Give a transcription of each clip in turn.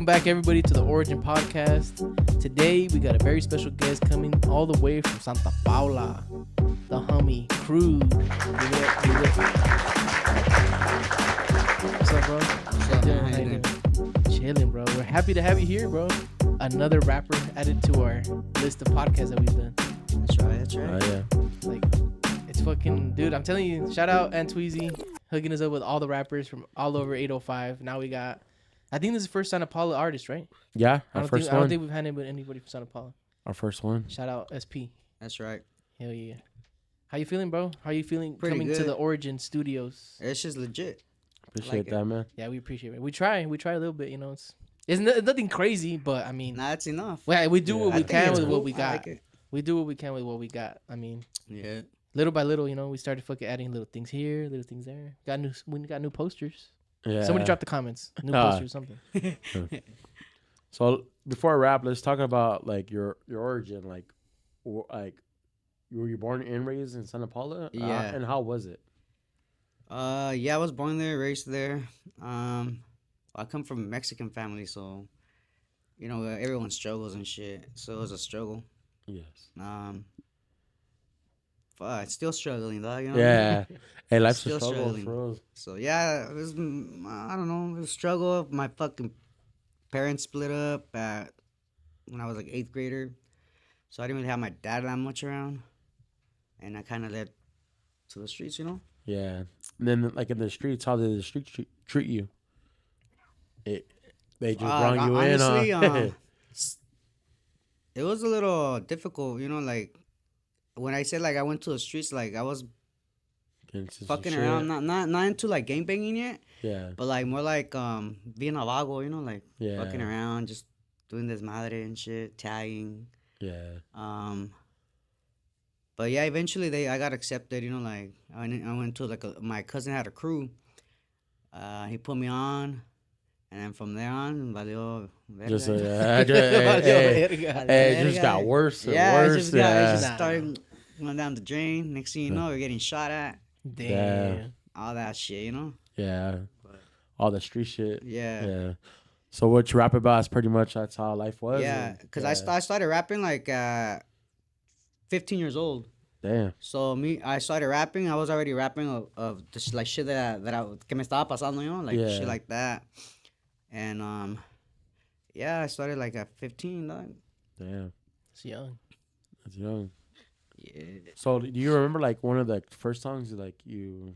Welcome back, everybody, to the Origen Podcast. Today, we got a very special guest coming all the way from Santa Paula, the homie Krude. What's up, bro? What's up, man? How you doing? Chilling, bro. We're happy to have you here, bro. Another rapper added to our list of podcasts that we've done. That's right. Oh, yeah. Like, it's fucking, dude, I'm telling you, shout out Antweezy, hooking us up with all the rappers from all over 805. Now we got, I think this is the first Santa Paula artist, right? Yeah, I don't think we've had anybody from Santa Paula. Our first one. Shout out SP. That's right. Hell yeah. How you feeling, bro? How you feeling Pretty coming good. to the Origen Studios? It's just legit. Appreciate Like that, it. man. Yeah, we appreciate it. We try a little bit, you know. It's nothing crazy, but I mean, Nah, that's enough. we do what I we think can it's with what cool. we I got. like it. We do what we can with what we got. I mean, Yeah. little by little, you know, we started fucking adding little things here, little things there. We got new posters. Yeah. Somebody dropped the comments. New posters, something. So before I wrap, let's talk about like your origin. Like were you born and raised in Santa Paula? Yeah. And how was it? Yeah, I was born there, raised there. I come from a Mexican family, so you know everyone struggles and shit. So it was a struggle. Yes. It's still struggling, dog. You know. Yeah. Hey, life's Still a struggle struggling. for us. So yeah, it was. I don't know. It was a struggle. My fucking parents split up when I was like 8th grader, so I didn't really have my dad that much around, and I kind of led to the streets, you know. Yeah. And then like in the streets, how did the street treat you? They just brought you honestly, in. It was a little difficult, you know. Like when I said like I went to the streets, like I was fucking around, not into like gangbanging yet, Yeah. but like more like being a vago, you know, like Yeah. fucking around, just doing this madre and shit, tagging. Yeah. But yeah, eventually I got accepted, you know. Like I went to like my cousin had a crew. He put me on, and then from there on, valió verga. Just Valió it just got worse and worse. It just started going down the drain. Next thing you know, we're getting shot at. Damn. All that shit, you know. Yeah. All the street shit. Yeah. Yeah. So what you rap about is pretty much that's how life was. Yeah, because I started rapping like 15 years old. Damn. So I started rapping. I was already rapping of just like shit que me estaba pasando, you know, like Yeah. shit like that. And yeah, I started like at 15, dog. Damn. It's young. That's young. Yeah. So do you remember like one of the first songs like you?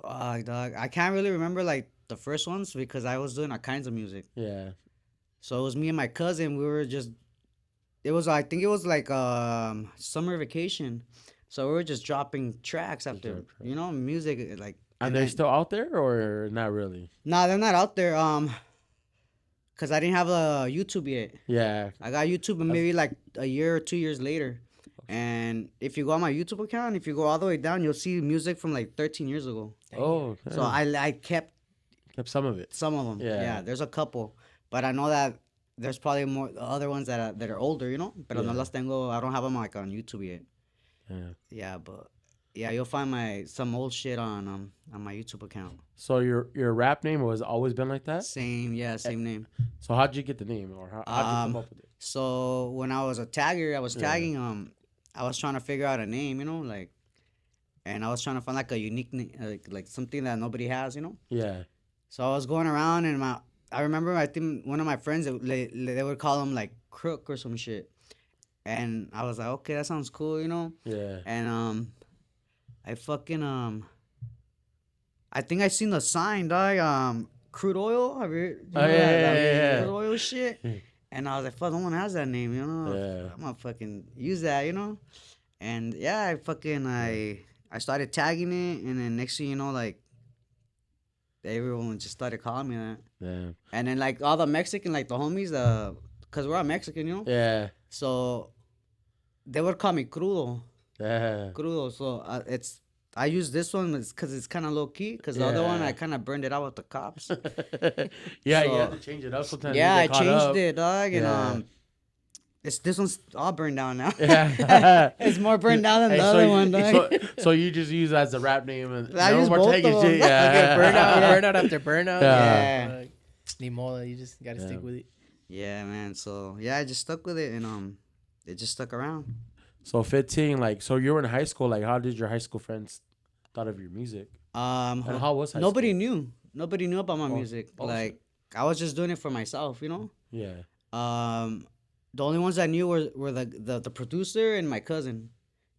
Fuck, dog. I can't really remember like the first ones because I was doing all kinds of music. Yeah. So it was me and my cousin. We were just. I think it was like summer vacation. So we were just dropping tracks after, you know, music like. And they're still out there or not really? Nah, they're not out there. Cause I didn't have a YouTube yet. Yeah. I got YouTube maybe like a year or 2 years later. And if you go on my YouTube account, if you go all the way down, you'll see music from like 13 years ago. Oh. So I kept some of it. some of them. Yeah. Yeah, there's a couple, but I know that there's probably more other ones that are older, you know. Pero no Yeah. las tengo. I don't have them like on YouTube yet. Yeah. Yeah, but yeah, you'll find some old shit on my YouTube account. So your rap name was always been like that? Same name. So how'd you get the name or how'd you come up with it? So when I was a tagger, I was tagging. I was trying to figure out a name, you know, like, and I was trying to find like a unique name, like something that nobody has, you know. Yeah. So I was going around, and I remember I think one of my friends they would call him like Crook or some shit, and I was like, okay, that sounds cool, you know. Yeah. And I fucking I think I seen the sign, dog. Crude oil. Have you Oh, yeah. Crude oil shit. And I was like, fuck, no one has that name, you know. Yeah. I'm gonna fucking use that, you know. And yeah, I started tagging it, and then next thing you know, like everyone just started calling me that. Yeah. And then like all the Mexican, like the homies, cause we're all Mexican, you know. Yeah. So they would call me Crudo. Yeah. Crudo. So I use this one because it's kind of low key. Because the other one I kind of burned it out with the cops. Yeah, So- you have to change it up sometimes. Yeah, I you get caught changed up. it, dog, and Yeah. this one's all burned down now. Yeah. It's more burned down than Hey, the so other you- one, dog. So you just use it as a rap name and I no use more both taking of them. shit. Yeah. Burnout after burnout. Yeah. Yeah. Ni modo, you just gotta stick with it. Yeah, man. So yeah, I just stuck with it, and it just stuck around. So 15, like, so you were in high school. Like, how did your high school friends thought of your music? And how was high Nobody school? knew. Nobody knew about my music. oh, Like I was just doing it for myself, you know. Yeah. The only ones I knew were the producer and my cousin,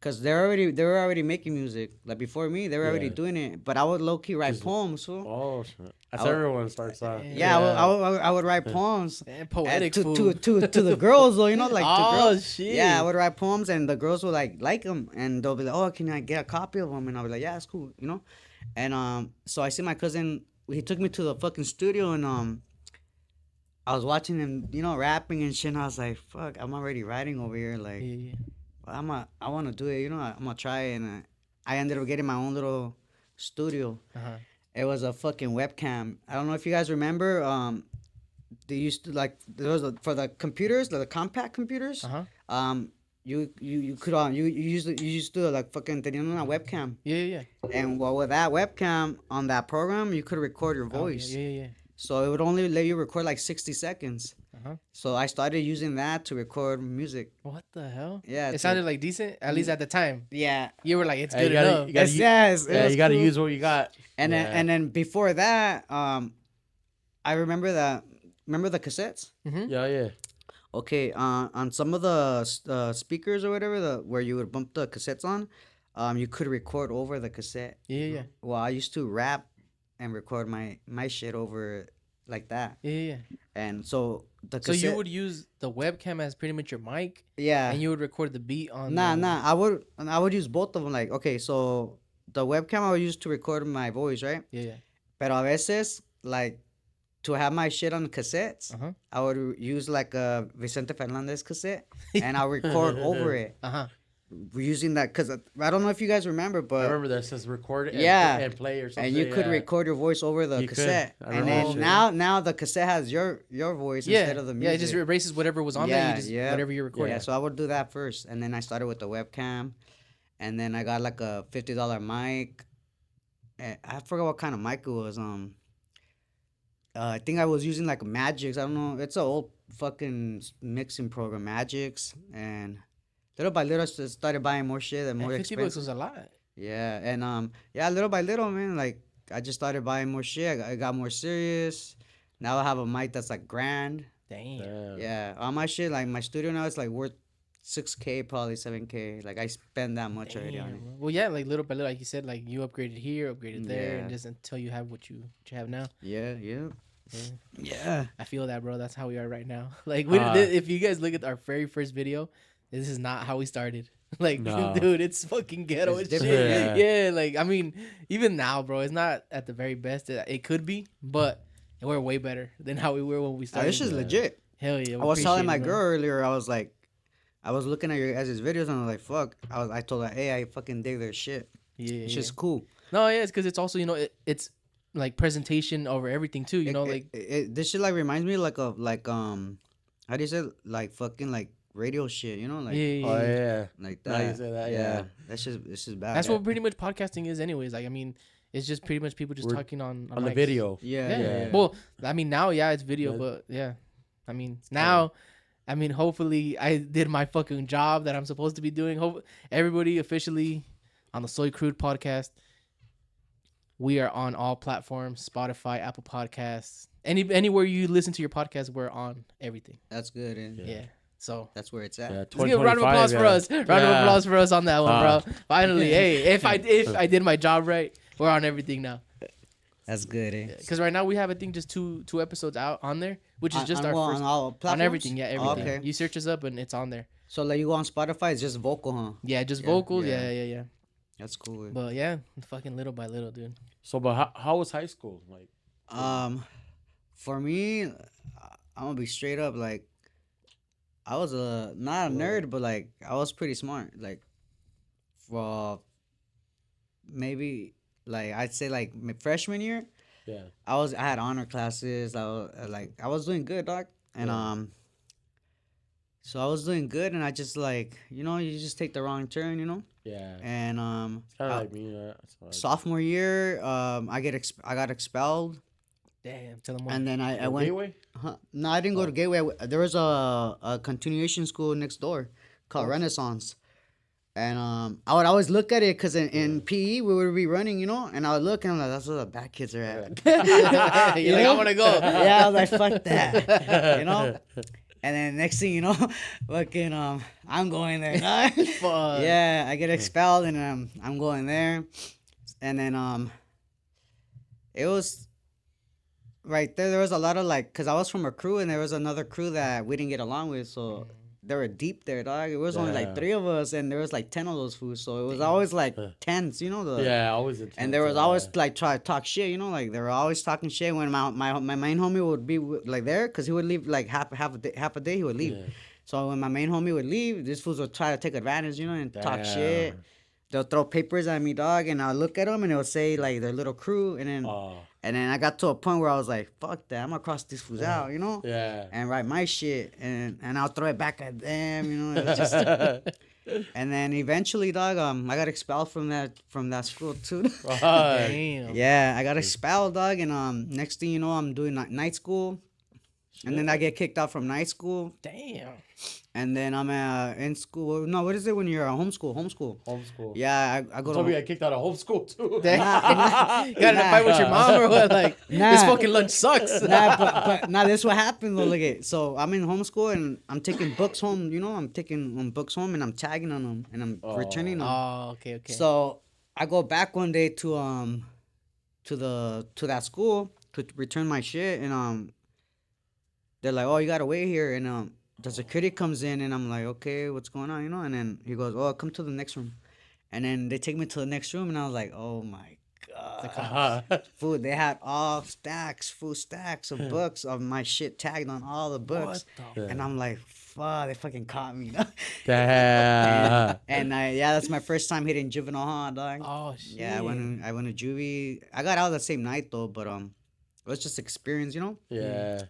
cause they were already making music. Like before me, they were already Yeah. doing it. But I would low key write Just- poems. Fool. Oh, shit. That's I would- everyone starts off. Yeah, I would write poems. Man, poetic to, fool. to the girls though, you know, like the Oh, girls. shit. Yeah, I would write poems, and the girls would like them, and they'll be like, "Oh, can I get a copy of them?" And I'll be like, "Yeah, it's cool," you know. And so I see my cousin. He took me to the fucking studio, and I was watching him, you know, rapping and shit. And I was like, "Fuck, I'm already writing over here. Like, Yeah. I want to do it. You know, I'm gonna try it." And I ended up getting my own little studio. Uh-huh. It was a fucking webcam. I don't know if you guys remember. They used to like there was for the computers, the compact computers. Uh-huh. You could you used to like fucking tenían una webcam, Yeah. and well with that webcam on that program you could record your Oh, voice. yeah. So it would only let you record like 60 seconds. Uh-huh. So I started using that to record music. What the hell? Yeah, It sounded like decent, at least at the time. yeah. You were like, it's Hey, good you gotta- enough. you gotta- Yes, You got to cool. use what you got. And Yeah. then before that, I remember that. Remember the cassettes? Yeah. Okay, on some of the speakers or whatever, where you would bump the cassettes on, you could record over the cassette. Yeah. Well, I used to rap and record my shit over like that, Yeah. and so the So cassette. you would use the webcam as pretty much your mic, yeah. and you would record the beat on. Nah. I would use both of them. Like, okay, so the webcam I would use to record my voice, right? Yeah. Pero a veces, like, to have my shit on cassettes, Uh-huh. I would use like a Vicente Fernandez cassette, and I'll record over it. Uh-huh. We're using that because I don't know if you guys remember, I but remember that says record and, Yeah. and play or something. and you could yeah. record your voice over the You could. cassette, I and remember that then shit. now the cassette has your voice Yeah. instead of the music. Yeah, it just erases whatever was on there. Yeah, You just, yeah. Whatever you recorded. Yeah, so I would do that first, and then I started with the webcam, and then I got like a $50 mic. I forgot what kind of mic it was. I think I was using like Magix. I don't know. It's an old fucking mixing program, Magix, and little by little, I just started buying more shit and more $50 expensive. was a lot. Yeah, and yeah, little by little, man. Like I just started buying more shit. I got more serious. Now I have a mic that's like grand. Damn. Damn. Yeah, all my shit, like my studio now, it's like worth 6K, probably 7K. Like I spend that much already on it. Damn. Well, yeah, like little by little, like you said, like you upgraded here, upgraded there, and Yeah. just until you have what you have now. Yeah. Yeah. Yeah. I feel that, bro. That's how we are right now. Like, if you guys look at our very first video, this is not how we started. Like, No. dude, it's fucking ghetto It's as shit. different. Yeah, like I mean, even now, bro, it's not at the very best. It could be, but we're way better than how we were when we started. This is legit. Hell yeah. I was telling my girl earlier, I was like, I was looking at your guys' videos and I was like, fuck. I told her, hey, I fucking dig their shit. Yeah, It's yeah. just cool. No, yeah, it's because it's also it's like presentation over everything too. You know, like This shit like reminds me like of like how do you say it? Like fucking like radio shit, you know, like yeah. Oh yeah. like Now that. you say that, yeah. This is bad. That's what pretty much podcasting is, anyways. Like, I mean, it's just pretty much people just We're talking on On the mics. video. Yeah. Well, I mean, now, yeah, it's video, Yeah. but yeah, I mean, now, I mean, hopefully, I did my fucking job that I'm supposed to be doing. Hope everybody officially on the Soy Krude podcast. We are on all platforms: Spotify, Apple Podcasts, anywhere you listen to your podcast. We're on everything. That's good. And Yeah. So that's where it's at. Yeah, let's give a round of applause for us. Round of applause for us on that one, bro. Finally, hey, if I did my job right, we're on everything now. That's good, eh? Because right now we have, I think, just two episodes out on there, which is just our first on all platforms? on everything. Yeah, Oh, everything. okay. You search us up and it's on there. So like you go on Spotify, it's just vocal, huh? Yeah, just Yeah, vocals. yeah. Yeah. That's cool. Eh? But yeah, fucking little by little, dude. So, but how was high school? Like, For me, I'm gonna be straight up. Like, I was not a nerd, but like I was pretty smart. Like, for maybe like I'd say like my freshman year, yeah. I had honor classes. I was doing good, dog. And Yeah. so I was doing good, and I just like you just take the wrong turn, Yeah. and It's kind of like me. That's what I- sophomore year, I got expelled. Damn. Tell them what. And then I went. Gateway? No, I didn't go to Gateway. There was a continuation school next door called Renaissance. And I would always look at it because in PE we would be running, and I would look and I'm like, that's where the bad kids are at. You're like, I want to go. Yeah, I was like, fuck that, And then next thing you know, fucking I'm going there. Fuck. Yeah, I get expelled and I'm going there, and then it was right there. There was a lot of cause I was from a crew and there was another crew that we didn't get along with, so. They were deep there, dog. It was only 3 of us, and there was 10 of those fools. So it was always tense, Always intense. And there was always try to talk shit, they were always talking shit. When my main homie would be there, cause he would leave half a day he would leave. Yeah. So when my main homie would leave, these fools would try to take advantage, and talk shit. They'll throw papers at me, dog, and I'll look at them and it'll say their little crew, and then. And then I got to a point where I was like, fuck that, I'm gonna cross these fools out, Yeah. And write my shit, and I'll throw it back at them, It was just... And then eventually, dog, I got expelled from that school too. Damn. Yeah, I got expelled, dog, and next thing you know, I'm doing night school. Shit. And then I get kicked out from night school. Damn. And then I'm in school. No, what is it when you're homeschool? Homeschool. Yeah, I go to. Told me I kicked out of homeschool too. You got in a fight with your mom or what? This fucking lunch sucks. But this what happened though. Look at, so I'm in homeschool and I'm taking books home. I'm taking books home and I'm tagging on them and I'm returning them. Oh, okay. So I go back one day to that school to return my shit, and they're like, oh, you gotta wait here, and the security comes in, and I'm like, okay, what's going on, and then he goes, oh, come to the next room, and then they take me to the next room, and I was like, oh my god, food, they had all full stacks of books of my shit tagged on all the books, and I'm like, fuck, they fucking caught me. Damn. And that's my first time hitting juvenile hall, dog. Oh shit. Yeah, I went to juvie. I got out the same night though, but it was just experience, Yeah.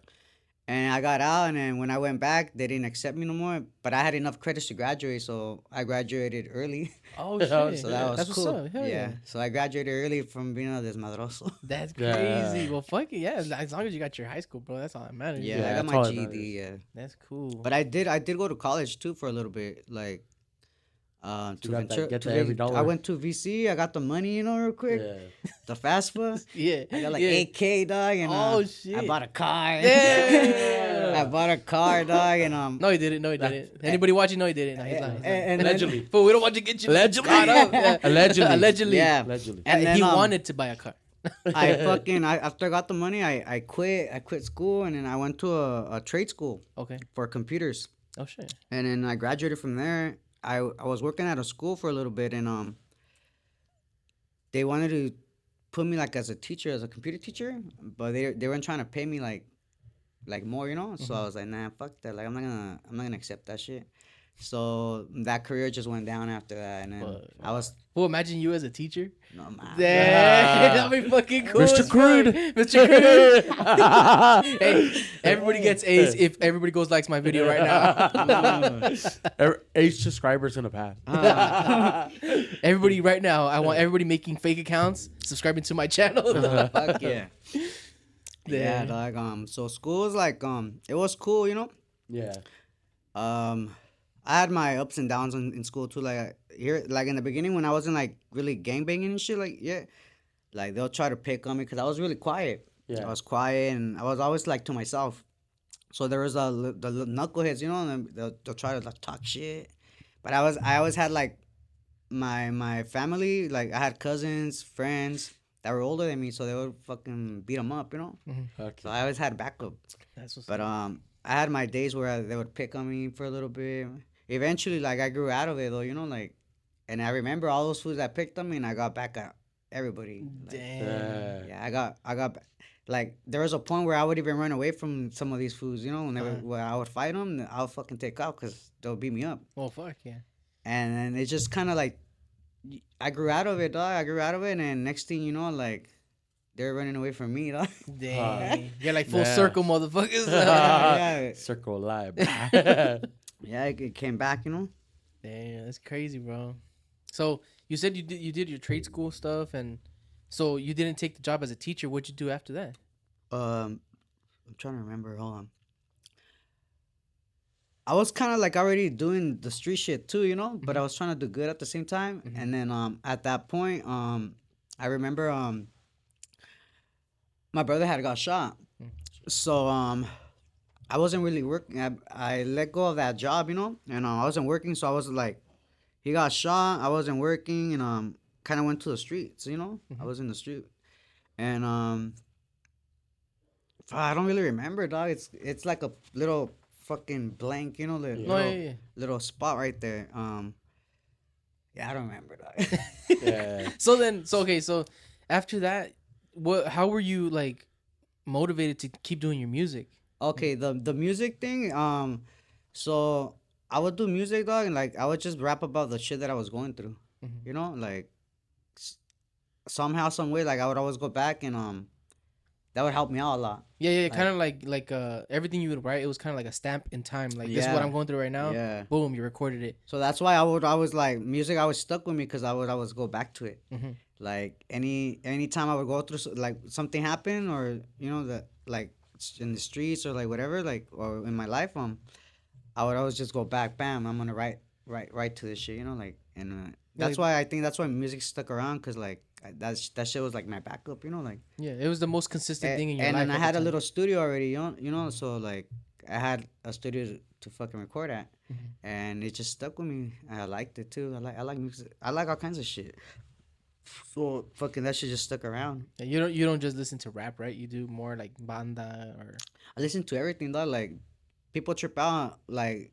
And I got out, and then when I went back, they didn't accept me no more. But I had enough credits to graduate, so I graduated early. Oh, shit. So that was That's cool. What's up. Hell yeah. So I graduated early from being a desmadroso. That's crazy. Well, fuck it. Yeah, as long as you got your high school, bro, that's all that matters. Yeah, I got my GED, yeah. That's cool. But I did go to college, too, for a little bit. Get the every dollar. I went to VC. I got the money, real quick. Yeah. The FAFSA. Yeah. I got 8K, dog. And, shit. I bought a car. Yeah. I bought a car, dog. And No, he didn't. Anybody watching? No, he didn't. No, he's lying. Allegedly. But we don't want to get you Allegedly. caught up. Yeah. Allegedly. Yeah. Allegedly. And then, he wanted to buy a car. After I got the money, I quit school, and then I went to a trade school. Okay. For computers. Oh shit. And then I graduated from there. I was working at a school for a little bit, and they wanted to put me as a teacher, as a computer teacher, but they weren't trying to pay me like more, So I was like, nah, fuck that. I'm not gonna accept that shit. So that career just went down after that, and then I was. Well, imagine you as a teacher. No man. That'd be fucking cool. Mr. Krude. Mr. Krude. Hey, everybody gets A's if everybody goes likes my video right now. 8 subscribers in the past. Everybody right now, I want everybody making fake accounts, subscribing to my channel. Fuck yeah. Yeah, dog. So school was it was cool, Yeah. I had my ups and downs in school too. Here, in the beginning when I wasn't really gangbanging and shit, they'll try to pick on me because I was really quiet. Yeah. I was quiet and I was always to myself. So there was the knuckleheads, and they'll try to talk shit. But I always had my family, I had cousins, friends that were older than me, so they would fucking beat them up, Mm-hmm. Okay. So I always had backup. That's what's But I had my days where they would pick on me for a little bit. Eventually, I grew out of it though, and I remember all those fools that picked on me, and I got back at everybody. Damn. Yeah, I got there was a point where I would even run away from some of these fools, when I would fight them, I would fucking take out because they'll beat me up. Well, fuck yeah. And then it's just kind of I grew out of it, dog. I grew out of it, and then next thing you know, they're running away from me, dog. Dang. You're full circle, motherfuckers. Yeah. Circle alive. Yeah, it came back, Damn, that's crazy, bro. So you said you did your trade school stuff, and so you didn't take the job as a teacher. What'd you do after that? I'm trying to remember. Hold on. I was kind of like already doing the street shit too, you know, but I was trying to do good at the same time. And then at that point, I remember my brother had got shot. So I wasn't really working. I let go of that job, you know, and I wasn't working. So I was like, he got shot. I wasn't working, and kind of went to the streets, you know. I was in the street, and I don't really remember, dog. It's like a little fucking blank, you know, No, yeah. little spot right there. Yeah, I don't remember, dog. Yeah. So after that, how were you like motivated to keep doing your music? Okay, the music thing. So I would do music, dog, and like I would just rap about the shit that I was going through. You know, like somehow, some way, like I would always go back and that would help me out a lot. Yeah, kind of like everything you would write, it was kind of like a stamp in time. Like this is what Yeah. I'm going through right now. Yeah. Boom, you recorded it. So that's why I was like music. I was stuck with me because I would always go back to it. Like anytime I would go through like something happen or you know that like in the streets or like whatever like or in my life I would always just go back. Bam, I'm gonna write to this shit. You know like and that's why I think that's why music stuck around because like that shit was like my backup. You know like Yeah, it was the most consistent thing in your and life. then I at the had a time. little studio already. You know so like I had a studio to fucking record at. And it just stuck with me. I liked it too. I like music. I like all kinds of shit. So fucking that shit just stuck around. Yeah, you don't just listen to rap, right? You do more like banda or I listen to everything though. Like people trip out. Like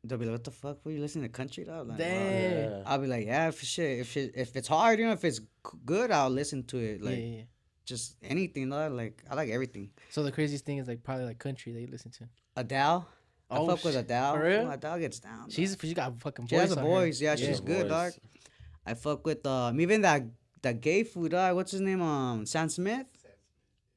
they'll be like, "What the fuck? Were you listening to country though?" Like, damn. Yeah. I'll be like, "Yeah, for sure. If it's hard, you know, if it's good, I'll listen to it. Like Yeah. just anything though. Like I like everything. So the craziest thing is like probably like country that you listen to. Adele. I Oh, fuck with Adele. for real? Adele gets down. She got fucking voice. She has a on her. voice. Yeah, she's Yeah, good, dog. voice. I fuck with even that gay food, dog. What's his name? Sam Smith.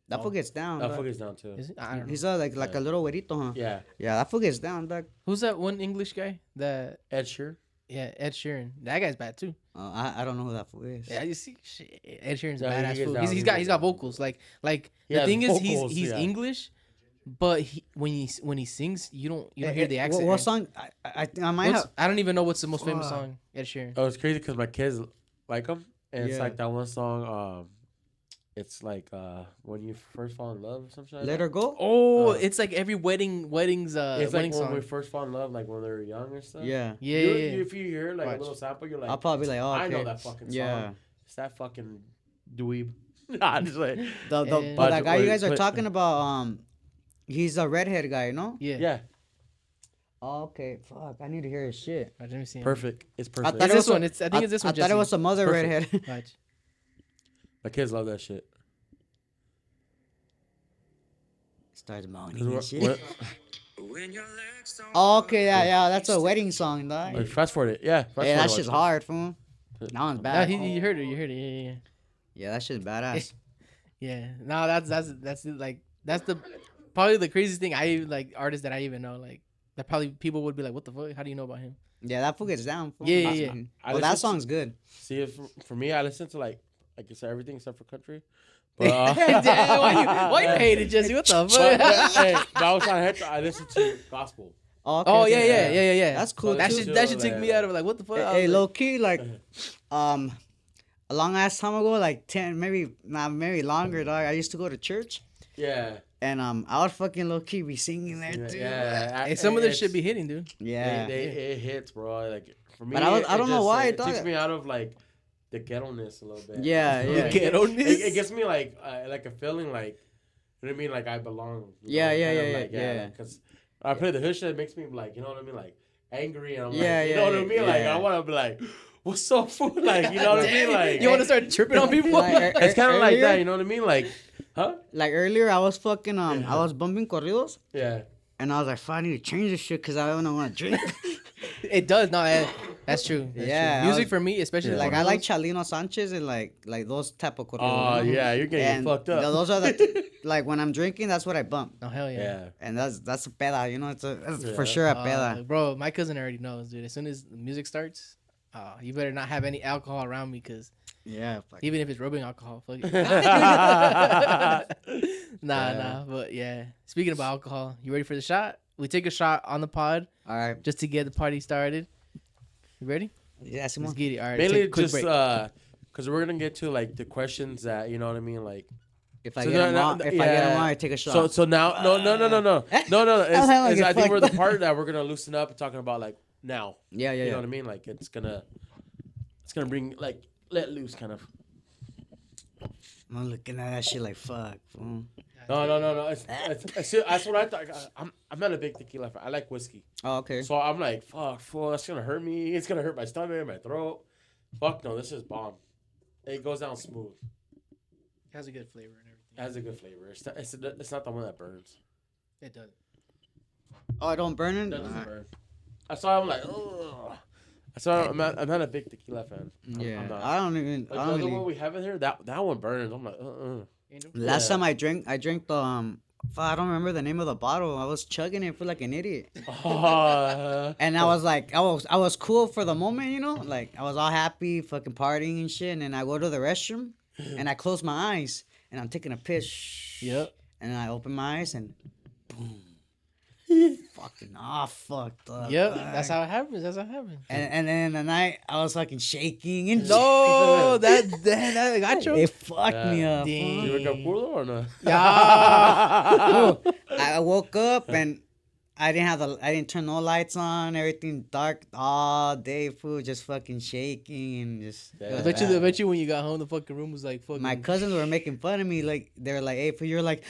That fool gets down. That dog. fuck is down too. Is it? I don't know. He's like a little güerito, huh? Yeah. Yeah, that fool gets down, dog. Who's that one English guy? That Ed Sheeran. yeah, Ed Sheeran. That guy's bad too. I don't know who that fool is. Yeah, you see, shit, Ed Sheeran's Yeah, he badass gets fool. down, He's he got gets got down. vocals. Like He the has thing is vocals, he's yeah. English, but when he sings, you don't hear the accent. What right? song? I might have. I don't even know what's the most famous Fuck. song Ed Sheeran. Oh, it's crazy because my kids like him, and it's Yeah. like that one song. It's like when you first fall in love or something. Like Let that. her go. Oh, it's like every wedding's It's like wedding when song. we first fall in love, like when they were young and stuff. Yeah. Yeah, You- yeah, yeah. If you hear like Watch. a little sample, you're like, I'll probably be like, oh, okay. I know that fucking song. Yeah. It's that fucking dweeb. Nah, I'm just like, The And- but that guy you guys are Wait. talking about, he's a redhead guy, no? Yeah. yeah, Oh, okay. Fuck, I need to hear his shit. Let me see. perfect. It's I perfect. thought It's it this was one. I think it's this one. I thought it was Jesse. some other Perfect. redhead. Watch. My kids love that shit. Starts moaning 'Cause and what- shit. what- Oh, okay, yeah, that's a wedding song, dog. like, fast forward it. Yeah, fast Yeah, that forward shit's it. hard, fool. That one's No, bad. you heard it. You heard it. Yeah. Yeah, that shit's badass. Yeah. No, that's like that's the probably the craziest thing I like artist that I even know. Like that probably people would be like, what the fuck? How do you know about him? Yeah, that fool gets down. Fool. Yeah, yeah. I Well, that listen to- song's good. See, if for me, I listen to like I said, everything except for country. But Damn, why you hate it, Jesse? What the but, fuck? hey, but I was trying to I listen to gospel. Oh, okay, Oh okay. yeah. That's cool. That too. should too, that should take like- me out of like what the fuck? I Hey, was low like, key, like, a long ass time ago, like 10, maybe longer, dog. I used to go to church, Yeah, and I would fucking low key be singing there yeah. too. yeah. hey, some of this It's- should be hitting, dude. Yeah. It hits, bro. Like for me, But I don't know just, why, It dog. takes me out of like the ghetto-ness a little bit. Yeah, yeah. Like, Ghetto-ness? It gets me like a feeling like, you know what I mean? Like I belong. you Yeah, know, yeah, kind of yeah, like, yeah. Because I play the hood shit, it makes me like, you know what I mean? Like angry, and I'm Yeah, like, you yeah, know what I mean? Like yeah. I want to be like, what's up, fool? Like, you know what I mean? Like You want to start tripping on people? Like, it's kind of like earlier- that. You know what I mean? Like, huh? Like earlier, I was fucking I was bumping corridos, Yeah. and I was like, fuck, I need to change this shit because I don't want to drink. It does. No, that's true. That's Yeah, true. I Music was- for me, especially Like corridos. I like Chalino Sanchez and like those type of corridos. Oh you know? yeah, you're getting And fucked up. those are the like when I'm drinking, that's what I bump, Oh hell yeah. yeah. and that's a peda. You know, that's Yeah. for sure a peda. Bro, my cousin already knows, dude. As soon as the music starts, You better not have any alcohol around me, cause Yeah. Fuck. even if it's rubbing alcohol, fuck it. Nah. But yeah, speaking about alcohol, you ready for the shot? We take a shot on the pod All right. just to get the party started. You ready? Yeah, Let's Simon. get it. All right. Mainly take a quick just break. because we're gonna get to like the questions that you know what I mean, like. If I So get no, them no, on, no, if I get them yeah. on, I take a shot. So now no. like I it think we're the fucked part that we're gonna loosen up and talking about like now. yeah. You know what I mean? Like it's gonna bring like let loose kind of. I'm looking at that shit like fuck. Fool. No. It's, that's what I thought. I'm not a big tequila fan. I like whiskey. Oh, okay. So I'm like, fuck, fool, that's gonna hurt me. It's gonna hurt my stomach, my throat. Fuck no, this is bomb. It goes down smooth. It has a good flavor and everything. It has a good flavor. It's not the one that burns. It does. Oh, I don't burn it. It doesn't burn. That's why I'm like, ugh. That's why I'm not a big tequila fan. Yeah, I'm not. I don't even. Like I the don't other really. one we have in here, that one burns. I'm like, Angel? Last Yeah. time I drank the I don't remember the name of the bottle. I was chugging it for like an idiot, and I was like, I was cool for the moment, you know, like I was all happy, fucking partying and shit. And then I go to the restroom, and I close my eyes, and I'm taking a piss. Yep. And then I open my eyes, and boom, fucking fucked up. Yep. dog. That's how it happens. And then in the night, I was fucking shaking and No, that got you. it fucked me Yeah. up. Dang. fool. You wake up cooler or no? Yeah. I woke up and I didn't turn no lights on, everything dark all day, fool, just fucking shaking and just. Yeah. it I was bet you. bad. I bet you when you got home, the fucking room was like fucking. My cousins were making fun of me, like they were like, "Hey, fool, you're like,"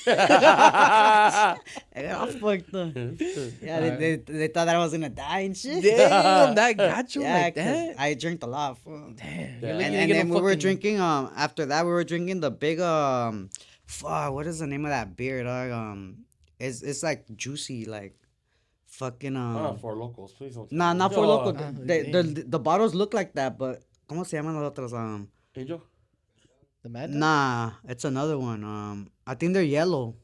I got all fucked up. Yeah, they thought that I was gonna die and shit. Damn, that got you Yeah, like 'cause that. I drank a lot, fool. Damn. Yeah. You're lucky And you didn't get then no we were fucking- drinking. After that, we were drinking the big fuck, what is the name of that beer, dog? It's like juicy, like fucking For locals, please don't. Nah, not for Oh, local. Ah, The bottles look like that, but ¿cómo se llaman los otros? Angel. The Mad Dog? Nah, it's another one. I think they're yellow.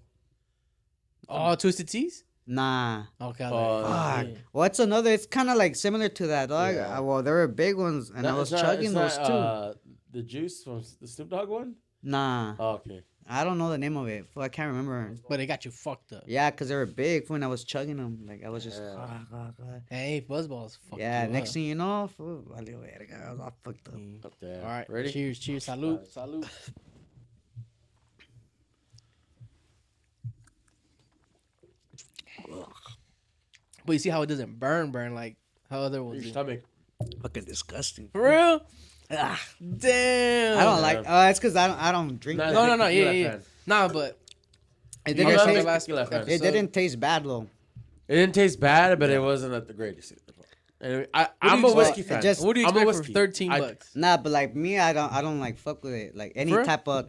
Oh, Twisted Teas. Nah. Okay. Fuck. yeah. Well, it's another. It's kind of like similar to that, dog. Yeah. Well, there were big ones, and I was chugging those too. The juice from the Snoop Dogg one. Nah, Oh, okay. I don't know the name of it. Fool, I can't remember. But it got you fucked up. Yeah, because they were big when I was chugging them. Like, I was just. Yeah. Hey, Buzzballs. Fucked Yeah, you next up. thing you know, fool, valió verga, I was all fucked up. Up there. All right. Ready? Cheers. Salute. But you see how it doesn't burn like how other ones Your do. stomach. Fucking disgusting. For real? Ah, Damn. I don't like. It's because I don't drink. Not that. a No. big Yeah, tequila yeah. fan. Nah, but It you I'm didn't not a guys big taste. last tequila fan. It episode- didn't taste bad though. It didn't taste bad, but it wasn't at the greatest. Anyway, I'm you a expect? whiskey It fan. just- what do you I'm a expect for whiskey. 13 I- bucks? Nah, but like me, I don't like fuck with it. Like any For real? type of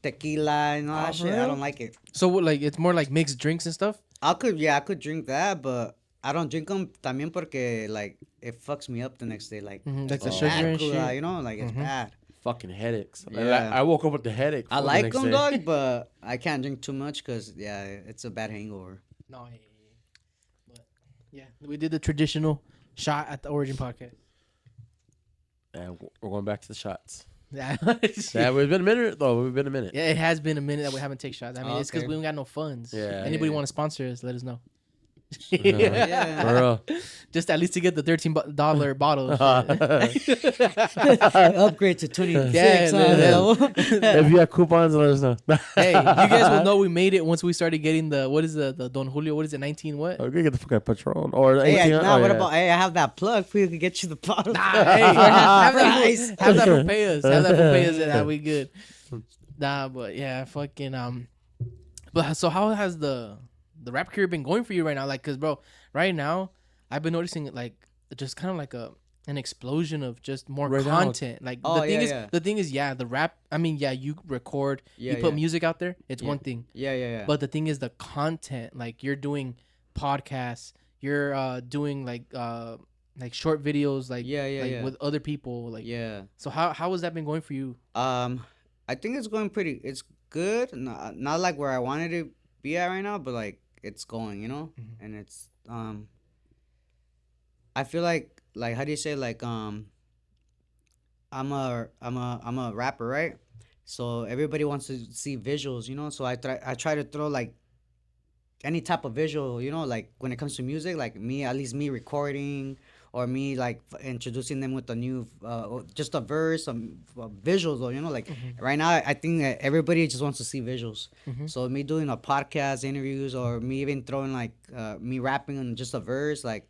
tequila and all Oh, that for shit, I real? don't like it. So what, like it's more like mixed drinks and stuff? I could drink that, but I don't drink them también porque like it fucks me up the next day. Like Like the it's sugar bad and cruda, shit. you know, like it's bad. Fucking headaches. Yeah. I woke up with the headache. I the like next them, day. dog, but I can't drink too much because it's a bad hangover. No, yeah. But yeah, we did the traditional shot at the Origin Podcast. And we're going back to the shots. Yeah. Yeah, we've been a minute though. We've been a minute. Yeah, it has been a minute that we haven't taken shots. I mean, it's because Okay. we don't got no funds. Yeah, Anybody yeah. want to sponsor us? Let us know. Yeah. For real. Just at least to get the $13 bottle. Upgrade to 26. Yeah, huh? If you have coupons, let us know. Hey, you guys will know we made it once we started getting the what is the Don Julio? What is it? 19 what? Okay, get the fucking Patron or Hey, 18. nah, oh, what yeah. about? Hey, I have that plug for you to get you the bottle. Hey, have that for pay us. Have that for pay us, and that we good. Nah, but yeah, fucking But so how has the rap career been going for you right now? Like, cause bro, right now I've been noticing like just kind of like an explosion of just more Right now. content. Like Oh, the thing yeah, is, yeah. the thing is, yeah, the rap. I mean, yeah, you record, Yeah, you put yeah. music out there. It's Yeah. one thing. Yeah. But the thing is the content, like you're doing podcasts, you're doing like short videos, like Yeah. with other people, like Yeah. So how has that been going for you? I think it's going pretty. It's good. Not like where I wanted to be at right now, but like it's going, you know. Mhm. And it's I feel like how do you say, like, I'm a rapper, right? So everybody wants to see visuals, you know. So I try to throw like any type of visual, you know, like when it comes to music, like me, at least me recording, or me like introducing them with a new, or just a verse, some visuals, or, you know, like Mm-hmm. right now, I think that everybody just wants to see visuals. Mm-hmm. So me doing a podcast interviews, or me even throwing like me rapping on just a verse, like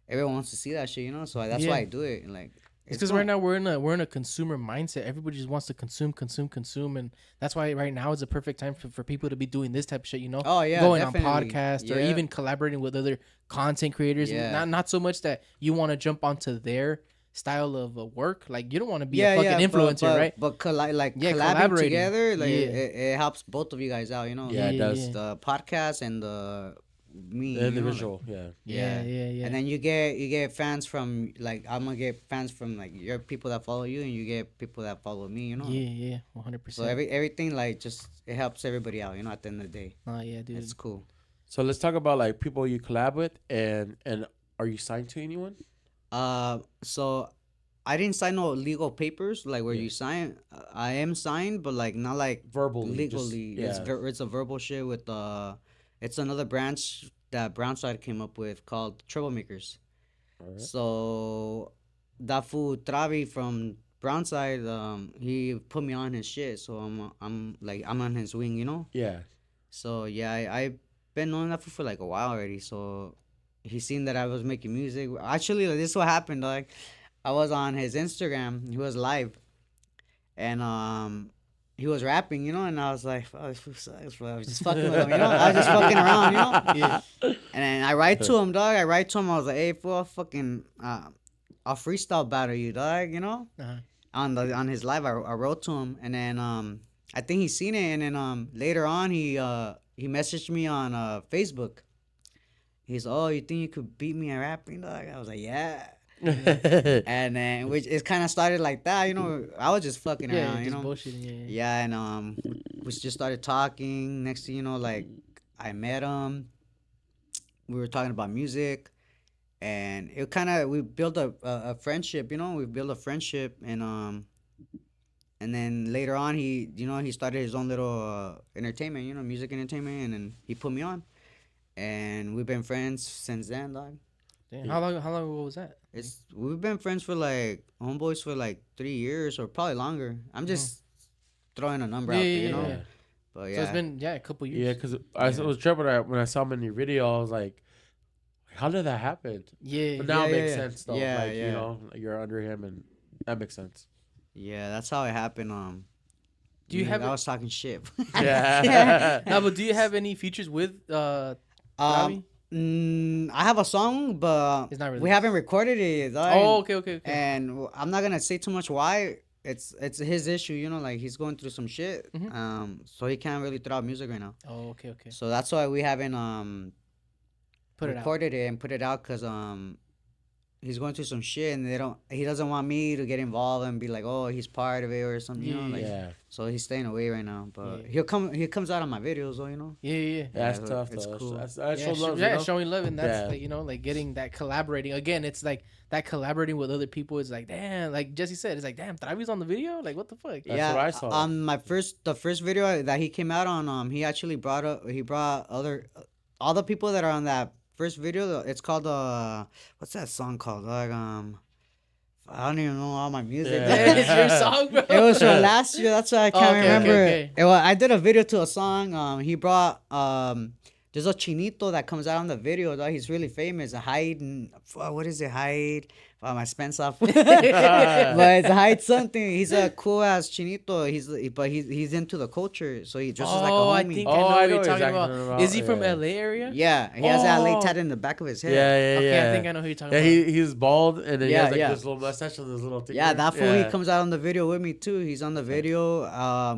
everyone wants to see that shit, you know. So that's why Yeah. I do it. Like It's it's because right going. now we're in a consumer mindset. Everybody just wants to consume, and that's why right now is a perfect time for people to be doing this type of shit. You know, Oh yeah, going on definitely. podcasts or Yeah, even collaborating with other content creators. yeah. Not so much that you want to jump onto their style of work. Like you don't want to be a Yeah, fucking yeah, influencer, right? like Yeah, collabing collaborating. together, like Yeah, it helps both of you guys out, you know, yeah, Yeah, it like does. yeah, the podcast and the me, The you know, like individual, yeah. yeah, yeah. yeah, yeah. And then you get fans from, like, I'm gonna get fans from like your people that follow you, and you get people that follow me, you know. Yeah, yeah, 100%. So everything, like, just it helps everybody out, you know. At the end of the day, Oh yeah, dude. it's cool. So let's talk about like people you collab with, and are you signed to anyone? So I didn't sign no legal papers like where Yeah. you sign. I am signed, but like not like Verbally, just legally. yeah. It's a verbal shit with it's another branch that Brownside came up with called Troublemakers. All right. So that fool Travi from Brownside, he put me on his shit. So I'm on his wing, you know. Yeah. So yeah, I've been knowing that fool for like a while already. So he seen that I was making music. Actually, like, this is what happened. Like, I was on his Instagram. He was live, and he was rapping, you know. And I was like, "Oh, this fool sucks, bro." I was just fucking with him, you know. I was just fucking around, you know. Yeah. And then I write to him, dog. I write to him. I was like, "Hey, fool, I'll freestyle battle you, dog." You know. Uh-huh. On his live, I wrote to him, and then I think he's seen it, and then later on he messaged me on Facebook. He's, "Oh, you think you could beat me at rapping, dog?" I was like, "Yeah." And then which it kind of started like that, you know. I was just fucking Yeah, around, you just know. bullshitting. Yeah, yeah. Yeah, and we just started talking. Next thing you know, like, I met him. We were talking about music, and it kind of we built a friendship, you know. We built a friendship, and then later on, he started his own little entertainment, you know, music entertainment, and then he put me on, and we've been friends since then, dog. Damn. How long ago was that? We've been friends for like homeboys for like 3 years or probably longer. I'm just throwing a number out there, you know. Yeah. But So yeah, it's been a couple Yeah, years. because I Yeah. was tripping when I saw him in your video. I was like, how did that happen? Yeah. But now it Yeah, makes yeah. sense though. Yeah, like yeah. you know, you're under him, and that makes sense. yeah, that's how it happened. Do you have I it- was talking shit. Yeah. No, but do you have any features with Travi? I have a song, but It's not we released. haven't recorded it yet, dog. Oh, okay. And I'm not gonna say too much why. It's his issue, you know. Like, he's going through some shit. Mhm. So he can't really throw out music right now. Oh, okay. So that's why we haven't Put it out. recorded it and put it out, because he's going through some shit, and he doesn't want me to get involved and be like, oh, he's part of it or something, you know. Like, Yeah. so he's staying away right now, but Yeah. he comes out on my videos though, you know. Yeah. That's Yeah, tough it's though. cool. That's Yeah, shows love, you know? showing love, and that's Yeah. like, you know, like getting that collaborating again. It's like that collaborating with other people is like, damn, like Jesse said, it's like, damn, Travi's on the video, like what the fuck? That's yeah, what I saw. on the first video that he came out on, he actually brought other all the people that are on that first video. It's called what's that song called? Like, I don't even know all my music. Yeah. It's your song, bro. It was from last year. That's why I can't Okay, remember. okay. I did a video to a song. He brought there's a chinito that comes out on the video. Though. He's really famous. Hyde and what is it? Hyde. My Spence off. But it's Hyde something. He's a cool ass chinito. He's into the culture, so he dresses like a Oh, I homie. think Oh, I know I what know you're talking exactly about. what you're talking Is he from about, LA area? Yeah, he has that LA Oh. tatted in the back of his head. Yeah. Okay, I think I know who you're talking Yeah, about. he's bald, and then he Yeah, has like yeah. this little mustache and this little thing. Yeah, that fool, Yeah. he comes out on the video with me too. He's on the video.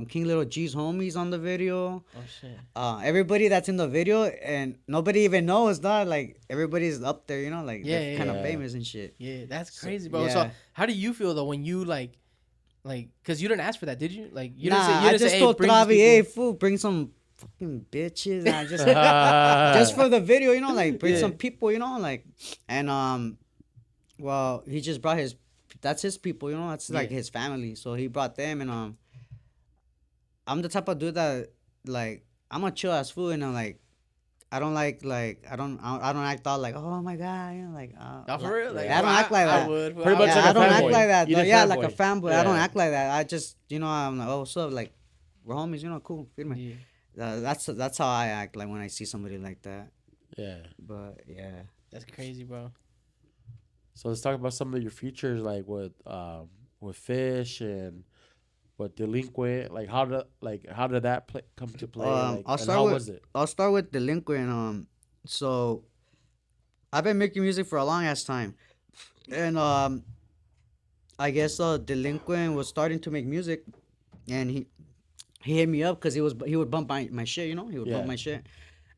King Little G's homie's on the video. Oh shit. Everybody that's in the video, and nobody even knows, dog. Like, everybody's up there, you know, like, Yeah, they're yeah, kind of yeah. famous and shit. Yeah, that's So, crazy, bro. yeah. So how do you feel though when you like, cause you didn't ask for that, did you? Like you didn't Nah, say, you I didn't just say, hey, told bring these Travi, people. hey, fool, bring some fucking bitches. And just for the video, you know, like, bring Yeah. some people, you know, like, and Well, he just brought his. That's his people, you know. That's like Yeah. his family. So he brought them, and I'm the type of dude that like I'm a chill ass fool, and I'm like I don't I don't act all like oh my god, you know, like Oh, for real? Like, yeah, I don't act like that. would. Pretty much Yeah, like a I don't act fanboy. like that. You Though. just Yeah, like a fanboy. fanboy. I don't Yeah. act like that. I just I'm like oh what's up, like we're homies, you know, cool. Feel me? Yeah. That's how I act like when I see somebody like that. Yeah. But yeah. That's crazy, bro. So let's talk about some of your features, like with Fish and with Delinquent. Like how did that come to play? Like, I'll and start how with was it? I'll start with Delinquent. So I've been making music for a long ass time, and I guess Delinquent was starting to make music, and he hit me up because he would bump my shit, you know, he would bump Yeah. my shit,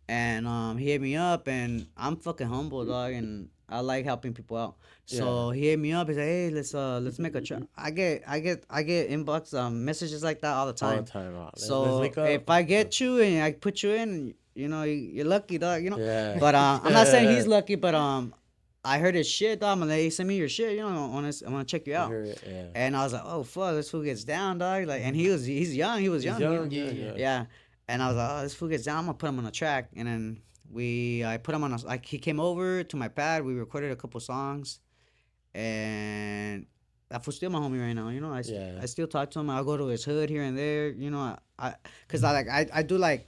and he hit me up, and I'm fucking humble, dog, and I like helping people out. So he hit me up. He's like, "Hey, let's make a track." I get inbox messages like that all the All the time. time. Let's So link up. if I get you and I put you in, you know, you're lucky, dog. You know. Yeah. But I'm not saying he's lucky, but I heard his shit, dog. I'm like, hey, send me your shit. You know, I want to check you I out. hear it, yeah. And I was like, oh fuck, this fool gets down, dog. Like, and he's young. He was He's young. young, Yeah. Yeah. And I was like, oh, this fool gets down. I'm gonna put him on a track. And then I put him on he came over to my pad. We recorded a couple songs, and that fool's still my homie right now. You know, I still talk to him. I'll go to his hood here and there. You know, cause I do like,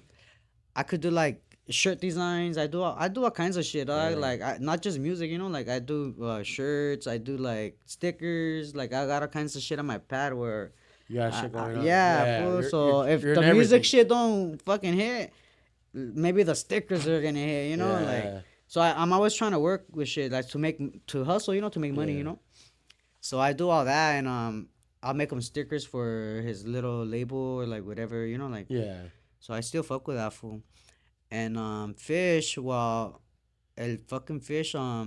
I could do like shirt designs. I do all kinds of shit. Yeah. Like not just music. You know, like I do shirts. I do like stickers. Like I got all kinds of shit on my pad where. You got shit going on. Yeah, fool. So if you're the in music everything. shit don't fucking hit, maybe the stickers are gonna hit. You know, like. So I'm always trying to work with shit like to hustle. You know, to make money. Yeah. You know. So I do all that, and I'll make him stickers for his little label or like whatever. You know, like. Yeah. So I still fuck with that fool. And Fish, well, el fucking Fish, I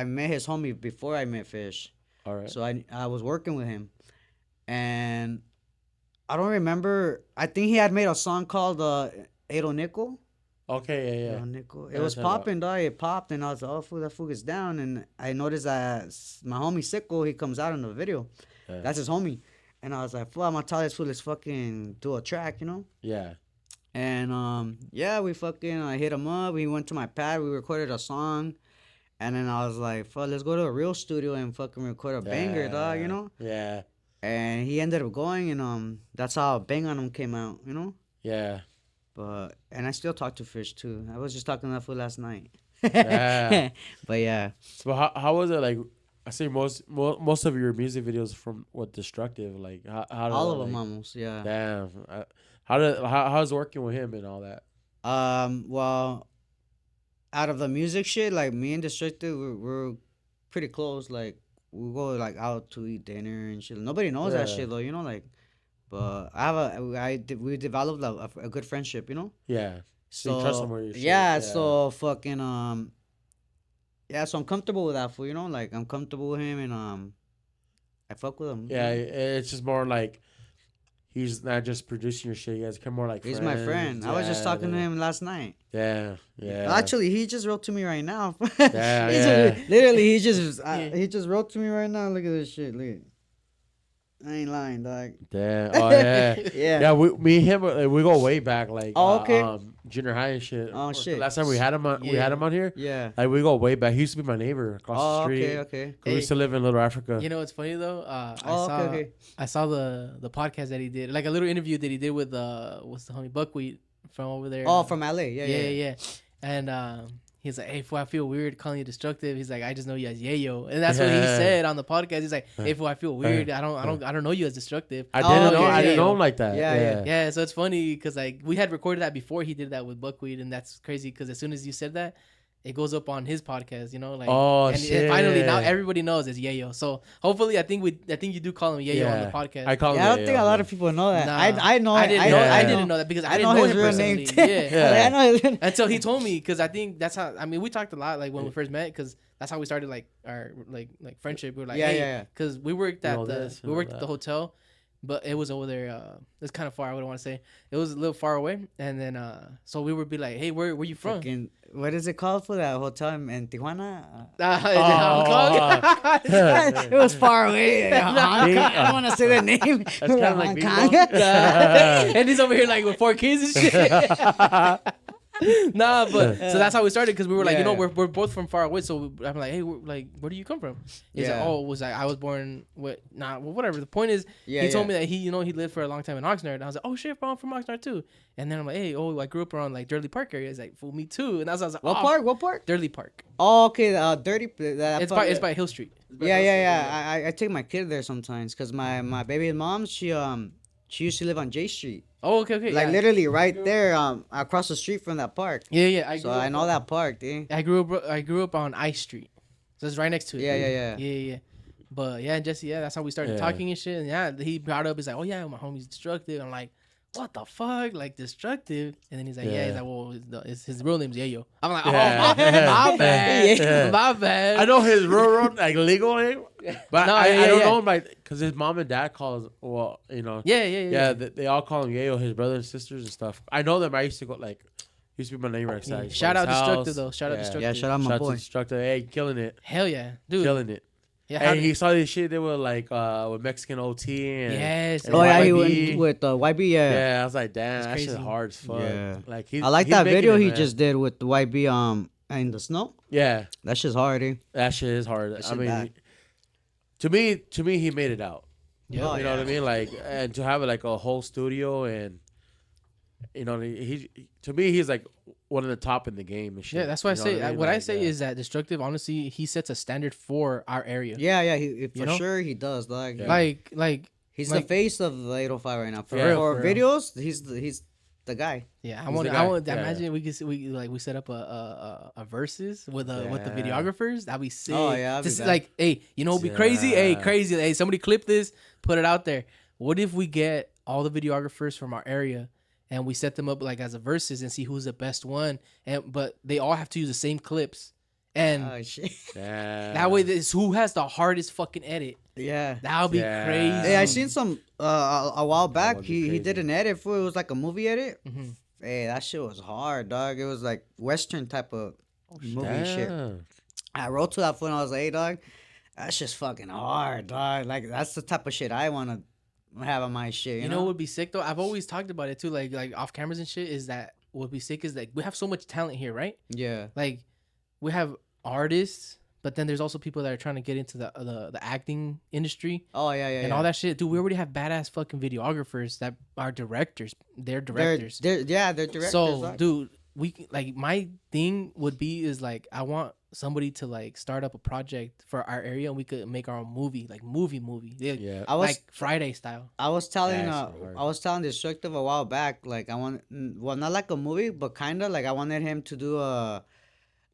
met his homie before I met Fish. All right. So I was working with him, and I don't remember. I think he had made a song called Edo Nickel. Okay. Yeah. Edo Nickel. Yeah, It was that's about- popping, dog. It popped, and I was like, oh, fool, that fool is down. And I noticed that my homie Sicko, he comes out in the video. Yeah. That's his homie. And I was like, fool, I'm gonna tell this fool, let's fucking do a track, you know? Yeah. And yeah, I hit him up. We went to my pad. We recorded a song, and then I was like, "Fuck, let's go to a real studio and fucking record a banger, dog." You know. Yeah. And he ended up going, and that's how Bang on Him came out. You know. Yeah. And I still talk to Fish too. I was just talking to that fool last night. Yeah. But yeah. So how was it like? I see most of your music videos from Destructive. Like how All of them like, almost, yeah. Damn. How's working with him and all that? Well, out of the music shit, like me and Destructive, we're pretty close. Like we go like out to eat dinner and shit. Nobody knows that Yeah. shit though, you know. Like, but we developed a good friendship, you know. Yeah. So you trust him with your shit. Yeah, so fucking yeah, so I'm comfortable with that fool, you know. Like I'm comfortable with him, and I fuck with him. Yeah, it's just more like he's not just producing your shit. You guys become more like He's friends. my friend. I was just talking to him last night. Yeah. Actually, he just wrote to me right now. Yeah, He just- literally, he just wrote to me right now. Look at this shit. Look. I ain't lying, dog. Damn. Oh yeah. Yeah. Yeah, me and him, we go way back, like Oh, okay. Junior high and shit. Oh, shit. Last time we had him on here. Yeah. Like we go way back. He used to be my neighbor across the street. Okay. 'Cause we used to live in Little Africa. You know what's funny though? Okay. I saw the podcast that he did, like a little interview that he did with what's the homie Buckwheat from over there. Oh, from LA. Yeah. And he's like, hey, fool, I feel weird calling you Destructive. He's like, I just know you as Yayo, and that's what he said on the podcast. He's like, hey, fool, I feel weird. I don't know you as Destructive. I didn't know. okay. I didn't know Yeah. him like that. Yeah. Yeah, so it's funny because like we had recorded that before he did that with Buckwheat, and that's crazy because as soon as you said that, it goes up on his podcast, you know, like and shit. finally now everybody knows it's Yayo. So hopefully I think you do call him Yayo on the podcast. I call him. Yeah, I don't think a lot of people know that. Nah. I know. I didn't know. Yeah. I didn't know that because I didn't know know his him real personally. name. Yeah. Yeah. Like, I know his- Until he told me, because I think that's how. I mean, we talked a lot, like when we first met, because that's how we started, like our like friendship. We were like, Yeah, hey, yeah. because we worked at know the this, we know worked at that. the hotel, but it was over there. It's kind of far. I wouldn't want to say it was a little far away. And then so we would be like, "Hey, where you from?" Fucking, what is it called for that hotel in Tijuana? Hong Kong. It was far away. Hong Kong. I don't want to say the name. That's kind of like Hong Bing Kong. And he's over here like with 4 kids and shit. Nah, but so that's how we started because we were like, Yeah. we're both from far away. So I'm like, hey, where do you come from? He's like, Yeah. oh, I was born with whatever. The point is, he told me that he lived for a long time in Oxnard. And I was like, oh shit, bro, I'm from Oxnard too. And then I'm like, hey, I grew up around like Durley Park area. He's like, fool, me too. And I was like, What park? What park? Durley Park. Oh, okay. Dirty. It's by Hill Street. Yeah. I take my kid there sometimes because my baby's mom, she used to live on J Street. Oh, okay. Like literally right there, across the street from that park. Yeah. I know that park, dude. I grew up on Ice Street, so it's right next to it. Yeah. But yeah, Jesse, that's how we started talking and shit. And yeah, he brought up, he's like, oh yeah, my homie's destructive. I'm like, what the fuck, like destructive? And then he's like, he's like, well, his real name's Yayo. I'm like, oh my bad, my bad. I know his real like legal name, but No, I don't yeah. know him like because his mom and dad calls Yeah. they all call him Yayo, his brothers and sisters and stuff. I know them. I used to go like used to be my name right side. Shout out Destructive though. Shout out Destructive. Yeah, shout out my boy. Destructive. Hey, killing it. Hell yeah, dude. Killing it. Yeah, And he saw this shit. They were like with Mexican OT and yes. and Oh yeah, he YB. went with YB. Yeah, I was like, damn, that crazy. shit hard as fuck. Yeah. Like I like he's that making video it, he man. just did with the YB in the snow. Yeah, That shit's hard, eh? that shit is hard. That I shit mean, bad. to me, he made it out. Yeah. Oh, You know what I mean? Like, and to have like a whole studio and he to me he's like one of the top in the game and shit. Yeah, that's why I You know say I mean? what I Like, say is that Destructive. Honestly, he sets a standard for our area. Yeah, he for You know? sure he does, dog. Yeah. Like He's like- the face of the 805 right now. For real. videos, he's the guy. yeah, I He's want the I guy. want Yeah. imagine we set up a versus with the Yeah. videographers. That'd be sick. Oh, yeah, that'd be Just bad. like, hey, you know, what'd be crazy. Hey, Yeah. crazy. Hey, somebody clip this, put it out there. What if we get all the videographers from our area and we set them up like as a versus and see who's the best one? But they all have to use the same clips, and Oh shit. Yeah. that way, this who has the hardest fucking edit. Yeah. That would be Yeah. crazy. Hey, I seen some a while back. would be He did crazy. an edit for it was like a movie edit. Mhm. Hey, that shit was hard, dog. It was like Western type of movie and shit. Damn. I wrote to that phone. I was like, hey, dog, that's just fucking hard, dog. Like that's the type of shit I want to have on my shit. You You know know? what would be sick though? I've always talked about it too, like off cameras and shit. Is that what would be sick? Is like we have so much talent here, right? Yeah. Like we have artists, but then there's also people that are trying to get into the acting industry Oh yeah, and all that shit. Dude, we already have badass fucking videographers that are directors. They're directors. They're directors. So, dog. dude, like my thing would be is like I want somebody to like start up a project for our area and we could make our own movie, like movie. Yeah. I was like Friday style. I was telling Yeah, it's so hard. I was telling Destructive a while back, like I want well not like a movie, but kinda like I wanted him to do a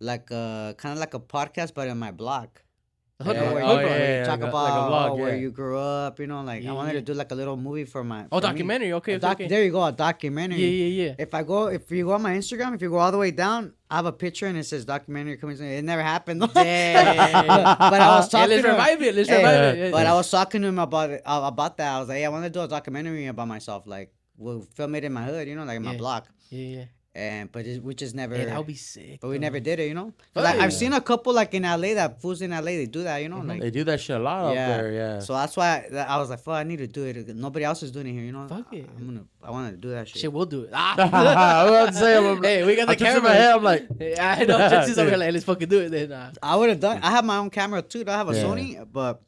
kinda like a podcast but in my blog. Hook Yeah, on, where hook you, on. where you talk like a about vlog, where yeah. you grew up, you know, like Yeah, I wanted yeah. to do like a little movie for my Oh, for me. documentary. Okay, A okay. There you go, a documentary. Yeah. If you go on my Instagram, if you go all the way down, I have a picture and it says documentary coming soon. It never happened. Dang. But I was Yeah, talking let's to him. revive it. Let's Hey, revive it. But I was talking to him about it, about that. I was like, hey, I want to do a documentary about myself. Like, we'll film it in my hood, you know, like in my Yeah. block. Yeah. We just never. Hey, that would be sick. But we though. never did it, you know. Oh, Like, yeah. I've seen a couple like in LA that fools in LA they do that, you know. Like, They do that shit a lot yeah. out there. Yeah. So that's why I was like, fuck, I need to do it. Nobody else is doing it here, you know. Fuck it. I want to do that shit. Shit, we'll do it. I was about to say, Hey, we got the I'm just in camera. my head. I'm like, Yeah, I know. Jesse's over here like, let's fucking do it then. I would have done. I have my own camera too. I have a Yeah. Sony, but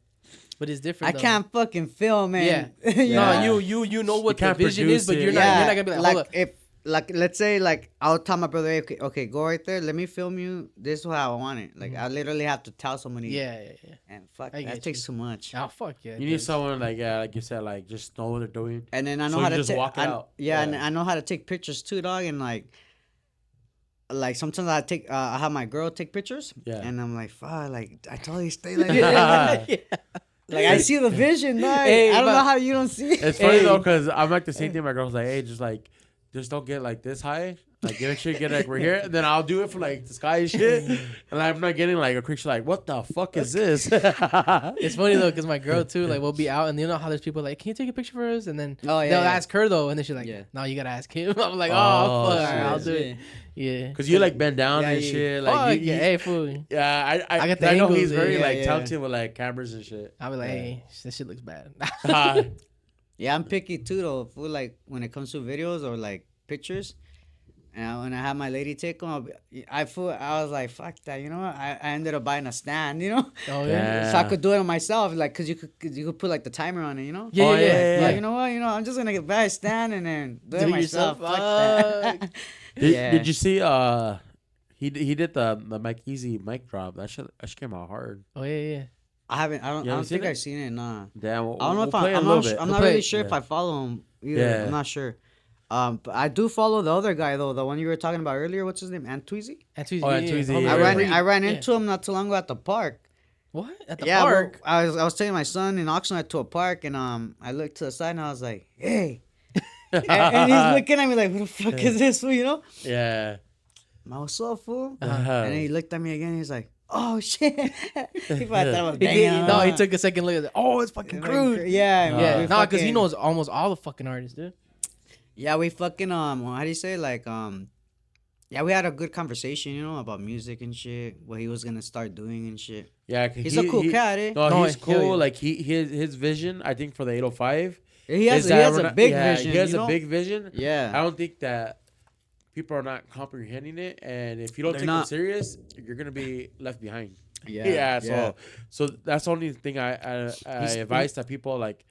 But it's I different. though. can't fucking film, man. Yeah. Yeah. No, you know what the can't vision is, produce but it. you're not gonna be like, hold up. if let's say like I'll tell my brother, hey, okay, go right there. Let me film you. This is how I want it. Like I literally have to tell somebody. Yeah. And fuck, I that get takes too much. Oh fuck yeah. you need someone like like you said, like just know what they're doing. And then I know So how you to just take. walk it out. Yeah, and Yeah. I know how to take pictures too, dog. And like sometimes I take I have my girl take pictures. Yeah. And I'm like, fuck, like I totally stay like that. Like I see the vision, dog. Hey, I don't but- know how you don't see it. It's funny Hey. though, cause I'm like the same thing. My girl's like, hey, just don't get like this high. Like, make sure you get like we're here, and then I'll do it for like the sky and shit, and I'm not getting like a creature like, what the fuck is this? It's funny though, because my girl too, like, we'll be out, and you know how there's people like, can you take a picture for us? And then they'll ask her though, and then she's like, no, you gotta ask him. I'm like, oh fuck, shit. I'll do it. Yeah, Because you like bend down and shit. Like, hey fool. Yeah, I got the I know angles, he's very yeah. talented with like cameras and shit. I'll be like, hey, this shit looks bad. Yeah, I'm picky too though. For like when it comes to videos or like pictures, and when I have my lady take them, I was like, fuck that. You know what? I ended up buying a stand. You know, Oh yeah. so I could do it myself. Like, cause you could put like the timer on it. You know. Yeah. Like, you know what? You know, I'm just gonna buy a stand and then do it myself. yourself. Fuck that. Did you see? He did the Mike Easy mic drop. That shit came out hard. Oh yeah. I don't think it? I've seen it. Nah. Damn. I don't know if play I'm a little not. bit. I'm We'll not play really it. sure if I follow him either. Yeah. I'm not sure. But I do follow the other guy though, the one you were talking about earlier. What's his name? Antweezy. Antweezy. Oh, Antweezy, Yeah. yeah. I ran into him not too long ago at the park. What? At the Yeah, park? bro, I was taking my son in Oxnard to a park, and I looked to the side and I was like, hey. and he's looking at me like, who the fuck is this fool? You know? Yeah. I was so fool. Uh-huh. And then he looked at me again. He's like, oh shit. He thought I was He banging. no, he took a second look at it. Oh, it's fucking Krude. Yeah, Yeah, we no, because he fucking- knows almost all the fucking artists, dude. Yeah, we fucking how do you say, like, yeah, we had a good conversation, you know, about music and shit, what he was gonna start doing and shit. Yeah. He's a cool cat, eh? No, No, he's hell cool. yeah. Like his vision, I think for the 805. He has is that a we're not- big yeah, vision. He has you a know? big vision. I Yeah. don't think that people are not comprehending it, and if you don't They're take not. it serious, you're gonna be left behind. Yeah. Yeah. So that's the only thing I advise that people like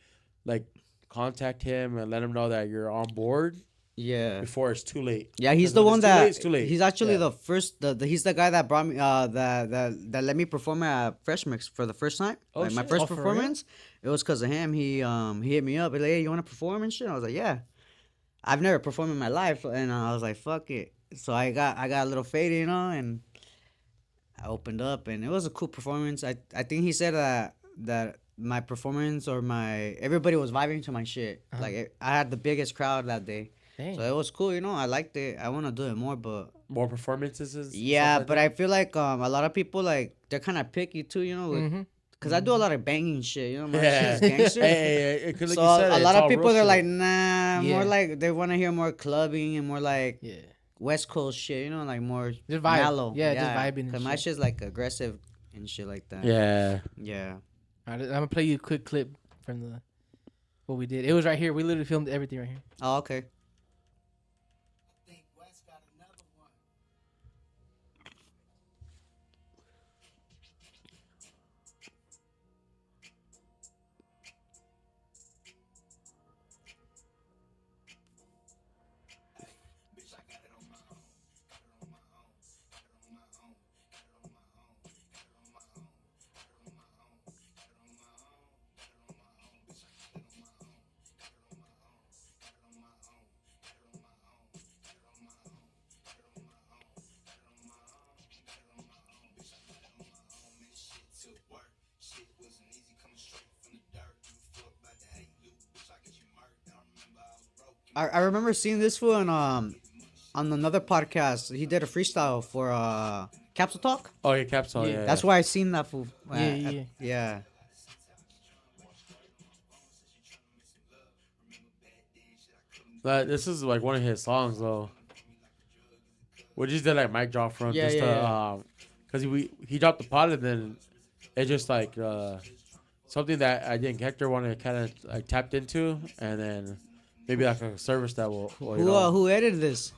contact him and let him know that you're on board Yeah. before it's too late. Yeah, he's Because the when one it's too that late, it's too late. he's actually Yeah. the first. He's the guy that brought me that let me perform at Fresh Mix for the first time. Oh, Like my shit. first Oh, for real? performance. It was because of him. He hit me up. He's like, hey, you want to perform and shit? I was like, yeah. I've never performed in my life, and I was like, fuck it. So I got a little faded, you know, and I opened up, and it was a cool performance. I think he said that my performance or everybody was vibing to my shit. Uh-huh. Like I had the biggest crowd that day. Dang. So it was cool, you know. I liked it. I want to do it more, but More performances. and yeah, stuff like but that? I feel like a lot of people like they're kind of picky too, you know, Mhm. because I do a lot of banging shit, you know. My Yeah. shit's gangster. Hey, 'cause like So you said, a it's lot of all people real they're shit. like, nah, Yeah. more like they want to hear more clubbing and more like Yeah. West Coast shit, you know, like more Just vibe. mellow. Yeah, just vibing and Cause my shit. shit's like aggressive and shit like that. Yeah. Yeah. All right, I'm gonna play you a quick clip from what we did. It was right here. We literally filmed everything right here. Oh, okay. Think West got another one. Bitch, I got it on my own. Got it on my own. Got it on my own. Got it on my own. Got it on my own. Got it on my own. Got it on my own. Got it on my own. Bitch, I got it on my own. Got it on my own. Got it on my own. Got it on my own. Got it on my own. Got it on my own. Got it on my own. Got it on my own. Bitch, I got it on my own. Man, shit took work. Shit wasn't easy coming straight from the dirt. You fuck about to hate you. Bitch, I get you murked. I remember I was broke. I remember seeing this fool on another podcast. He did a freestyle for Capsule Talk. Oh, yeah, Capsule. Yeah, Yeah. That's why I seen that fool. Yeah. Yeah. But this is like one of his songs though. We just did like mic drop from Yeah, just yeah, cause he dropped the pod and then it just like something that I think Hector wanted to kind of like tapped into and then maybe like a service that will you know, Who edited this?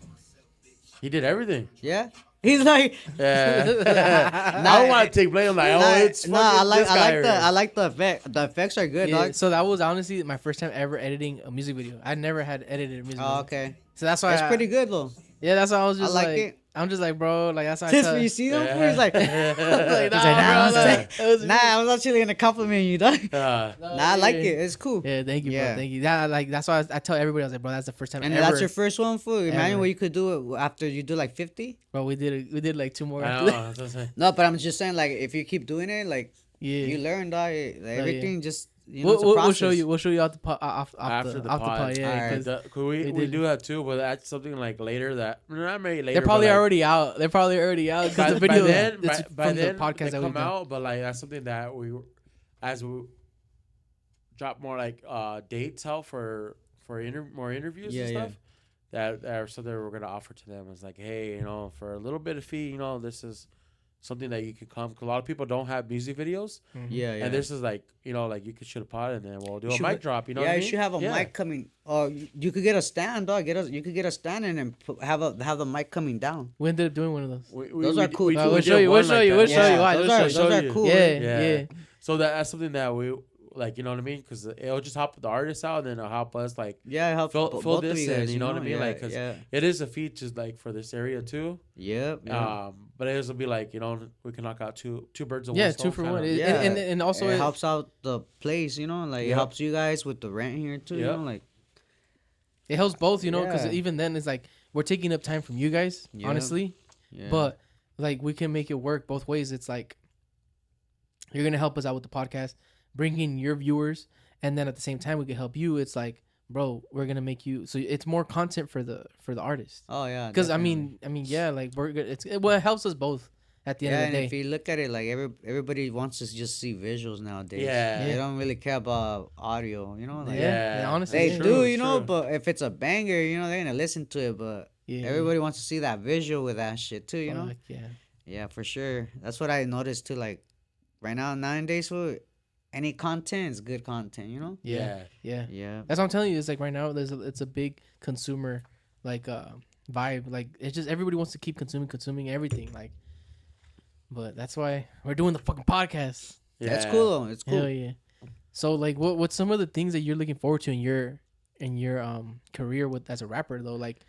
he did everything. Yeah. He's like, Yeah. I don't want to take blame like it's fucking this guy or- I like the effect. The effects are good, Yeah, dog. so that was honestly my first time ever editing a music video. I never had edited a music video. Oh, okay. So that's why That's pretty good though. Yeah, that's why I was just like like, it. I'm just like, bro, like that's why I Just tell. when you see them, Yeah. he's like, like, He's nah, like, nah, bro, I'm like, it was nah, I was actually gonna compliment you, dog. Uh, Nah, I like it. It's cool. Yeah, thank you, Yeah. bro. Thank you. That like that's why I tell everybody I was like, bro, that's the first time And ever. that's your first one, fool. Imagine Ever. what you could do after you do like 50. Bro, we did like 2 more I after know, that. that's what I'm saying. No, but I'm just saying, like, if you keep doing it, like, Yeah. you learn, dog. Like, yeah. everything just you know, it's a We'll process. show you. We'll show you off the off After the the off the pod. pod. Yeah, Alright. 'cause We did- do that too, but that's something like later that not maybe later. they're probably but like, already out. They're probably already out because the by video then, it's by from then the podcast they that we come done. out. But like that's something that as we drop more like dates out for more interviews Yeah, and yeah. stuff. That are something we're gonna offer to them. It's like, hey, for a little bit of fee, this is something that you can come. 'Cause a lot of people don't have music videos, Yeah, yeah. and this is like, like you could shoot a pod and then we'll do a should- mic drop. You know, yeah, what I you mean? should have a Yeah. mic coming. Oh, you could get a stand, dog. You could get a stand and then have the mic coming down. We ended up doing one of those. Those are cool. We'll did show you. one We'll show like you. that. We'll show you. Why? Those We'll are show you. those are cool. Yeah, Yeah. yeah. So that's something that we like. You know what I mean? Because it'll just help the artists out, and then it'll help us like Yeah, it helps fill both of this you guys. in. You know what I mean? Yeah, Like, 'cause yeah, it is a feat just like for this area too. yep, yeah. But it will be like we can knock out two birds with Yeah, one stone. 2 for kinda. 1. Yeah. And also it helps out the place, like it Yep. helps you guys with the rent here too. Yep. Like it helps both, because Yeah. even then it's like we're taking up time from you guys, Yeah. honestly. yeah. But like we can make it work both ways. It's like you're gonna help us out with the podcast, bring in your viewers, and then at the same time we can help you. It's like, bro, we're gonna make you so it's more content for the artist. oh yeah, Because definitely. I mean, yeah, like we're good. It helps us both at the yeah, end and of the if day. you look at it, like everybody wants to just see visuals nowadays. Yeah. They don't really care about audio. Like Yeah, honestly, they it's true, do, it's true. but if it's a banger, they're gonna listen to it. But Yeah, everybody wants to see that visual with that shit too. Fuck, yeah. Yeah, for sure. That's what I noticed too. Like right now, nowadays, any content is good content. Yeah, yeah. Yeah. That's what I'm telling you. It's like right now, it's a big consumer like vibe. Like it's just everybody wants to keep consuming everything. Like, but that's why we're doing the fucking podcast. That's cool though. It's cool. Hell yeah. So like, what's some of the things that you're looking forward to in your career with as a rapper though? Like,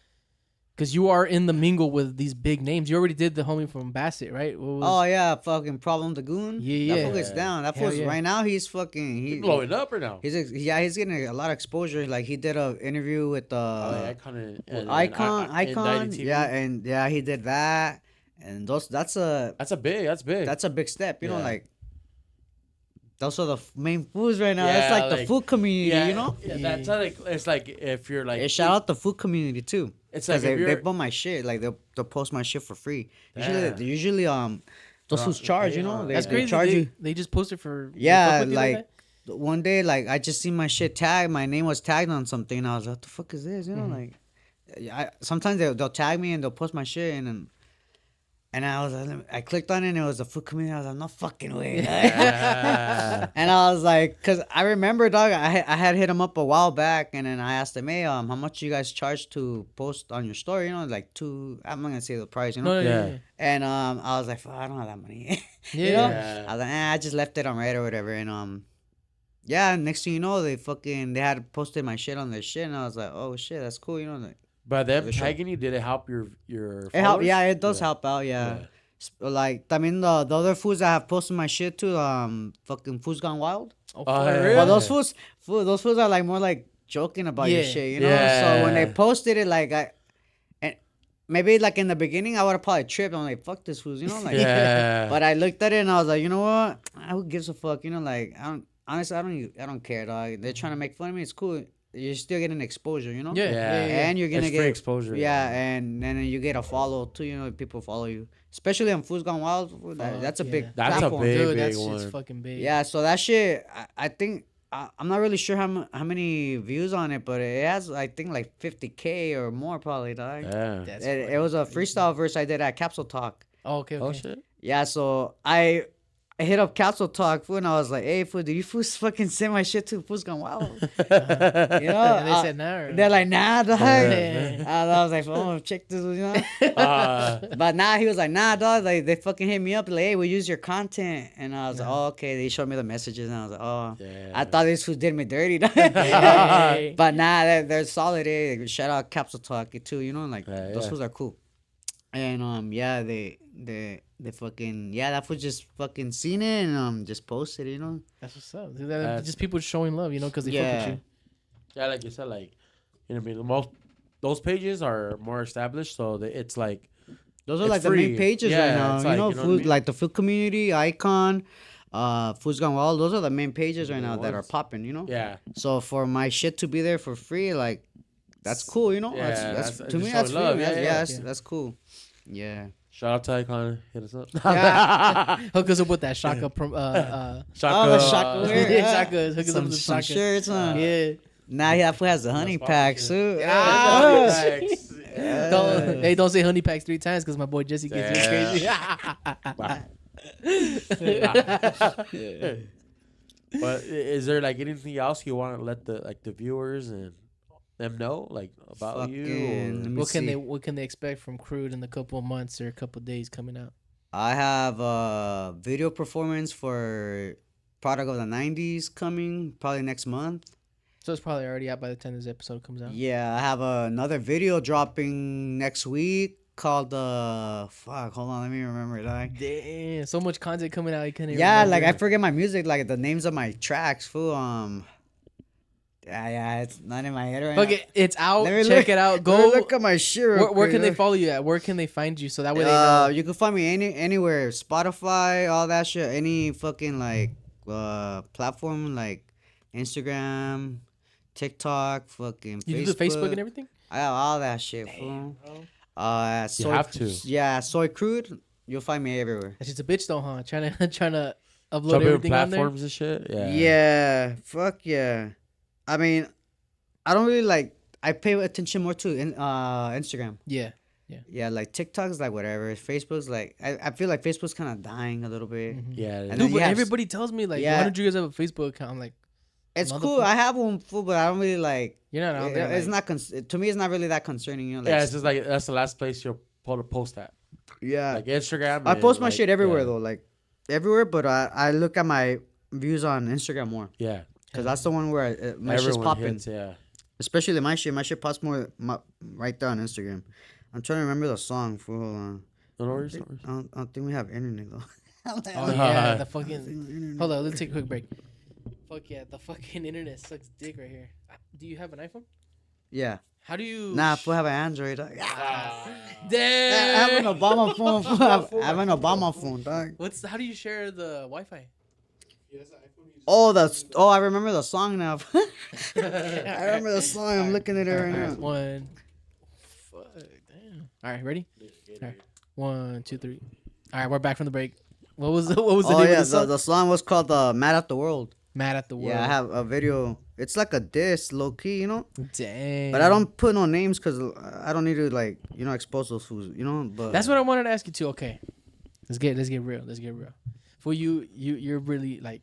because you are in the mingle with these big names. You already did the homie from Bassett, right? What was- Oh yeah, fucking Problem the Goon. Yeah, That yeah. fool gets down. That Hell fool's yeah. right now. He's fucking. He's blowing up right now. He's getting a lot of exposure. Like he did a interview with Icon Icon. Yeah, he did that, and that's a big step. Yeah. Like those are the main foods right now. Yeah, That's like the like- food community. Yeah, that's like it's like if you're like Hey, shout out the food community too. It's Because like if they you're bought my shit. Like they'll post my shit for free. Damn. Usually those who's charge. That's They crazy. charge you. They just posted for Yeah, they fuck with you like that? one day, like I just seen my shit tagged. My name was tagged on something, and I was like, "What the fuck is this?" Like, sometimes they'll tag me and they'll post my shit, and I was like, I clicked on it, and it was a food community. I was like, "No fucking way!" Yeah. And I was like, "Cause I remember, dog, I had hit him up a while back, and then I asked him, hey, how much you guys charge to post on your story? Like I'm not gonna say the price, No, Yeah. yeah. And I was like, fuck, I don't have that money. Yeah. You know? Yeah. I was like, I just left it on Reddit or whatever. And yeah, next thing you know, they had posted my shit on their shit, and I was like, oh shit, that's cool. Like By them For sure. tagging you, did it help your it help. followers? Yeah, it does Yeah. help out. Yeah. Yeah. Like I mean, the other foods that have posted my shit to fucking Foods Gone Wild. Oh, Oh, for yeah. real? Well, those foods are like more like joking about your Yeah. shit, So when they Yeah. posted it, like and maybe like in the beginning, I would have probably tripped. I'm like, fuck this foods, like. Yeah. But I looked at it and I was like, you know what? Who gives a fuck? Like honestly, I don't care, dog. They're trying to make fun of me. It's cool. You're still getting exposure, Yeah, Yeah. yeah, yeah. And you're gonna It's get free exposure. Yeah, and then you get a follow too. People follow you, especially on Foods Gone Wild. That's a yeah. big. That's a platform. big- Dude, that one. shit's fucking big. Yeah, so that shit, I think I'm not really sure how many views on it, but it has I think like 50K or more probably, dog. Yeah. That's It was a freestyle verse I did at Capsule Talk. Oh, okay, okay. Oh shit. Yeah, so I hit up Capsule Talk, fool, and I was like, hey, fool, do you fools fucking send my shit to Foods Gone Wild? You know? And they said no. They're like, nah, dog. Yeah. And I was like, oh, check this, Uh, But nah, he was like, nah, dog. Like, they fucking hit me up. Like, hey, we use your content. And I was like, oh, okay. They showed me the messages, and I was like, oh. yeah. I thought this fool did me dirty, dog. Hey. But nah, they're solid. Eh? Shout out Capsule Talk too. Like Yeah, those yeah. fools are cool. And yeah, they fucking that fool just fucking seen it and just posted it. That's what's up. That's- Just people showing love, because they fuck Yeah. with you. Yeah, like you said, like you know, what I mean, most those pages are more established, so it's like Those are It's like the free. main pages Yeah, right now. it's like, you know what I food mean? like the food community, Icon, Food's Gone Wild. Those are the main pages right The now that are ones. popping. Yeah. So for my shit to be there for free, like, that's cool. Yeah, That's that's to me just that's showing love. freedom. Yeah, That's, yeah. that's cool. Yeah. Shout out to Icon. Hit us up. Yeah. Hook us up with that Shaka. Shaka. the Shaka wear. Yeah, Shaka. Hook us up with the Some Shaka. shirts, huh? Yeah. Now he has the honey pack suit. Ah, Thanks. Don't say honey packs 3 times because my boy Jesse gets real crazy. But is there like anything else you want to let the viewers and them know like about Fucking, you? let me see. What can they expect from Krude in a couple of months or a couple of days coming out? I have a video performance for Product of the 90s coming probably next month. So it's probably already out by the time this episode comes out. Yeah, I have another video dropping next week called fuck, hold on, let me remember it. Like, Damn, so much content coming out. You couldn't even yeah, like I remember. forget my music, like the names of my tracks, fool. Yeah, it's not in my head right Fuck now. it, it's out. Let me Check look- it out. Let Go. me look at my shit. real Where can quick, they look. follow you at? Where can they find you so that way they know? You can find me anywhere, Spotify, all that shit, any fucking like platform like Instagram, TikTok, fucking You Facebook. do the Facebook and everything. I have all that shit, fool. You have to. Yeah, Soy Krude. You'll find me everywhere. That's just a bitch though, huh? Trying to upload Jumping everything on there. platforms and shit. Yeah. Yeah, fuck yeah. I mean, I don't really like. I pay attention more to Instagram. Yeah. Yeah, like TikTok's like whatever. Facebook's like I feel like Facebook's kind of dying a little bit. Yeah. And Dude, then but you have- everybody tells me like, Yeah. why don't you guys have a Facebook account? I'm like, It's cool. I have one, fool, but I don't really like. you're not out there. It's like- not to me. It's not really that concerning, you know. Like, Yeah, it's just like that's the last place you'll post at. yeah. Like Instagram. I and, post my like, shit everywhere yeah. though, like everywhere. But I look at my views on Instagram more Yeah. because that's the one where my shit's Everyone popping. hits, yeah. Especially my shit. My shit pops more right there on Instagram. I'm trying to remember the song. For hold on. No worries. No worries. I don't think we have internet though. Oh yeah, the fucking. Hold on, let's take a quick break. Fuck yeah, the fucking internet sucks dick right here. Do you have an iPhone? Yeah. How do you? Nah, fool, have an Android. Dog. Damn. I have an Obama phone. Fool. I have an Obama phone, dog. How do you share the Wi-Fi? I remember the song now. I remember the song. I'm looking at it right now. One. Fuck. Damn. All right, ready? All right. 1, 2, 3. All right, we're back from the break. What was the name Oh of yeah, the song? the song was called "Mad at the World." Mad at the World. Yeah, I have a video. It's like a diss, low key, you know. Damn. But I don't put no names because I don't need to like expose those fools, you know. But That's what I wanted to ask you too. Okay, let's get real. Let's get real. For you're really like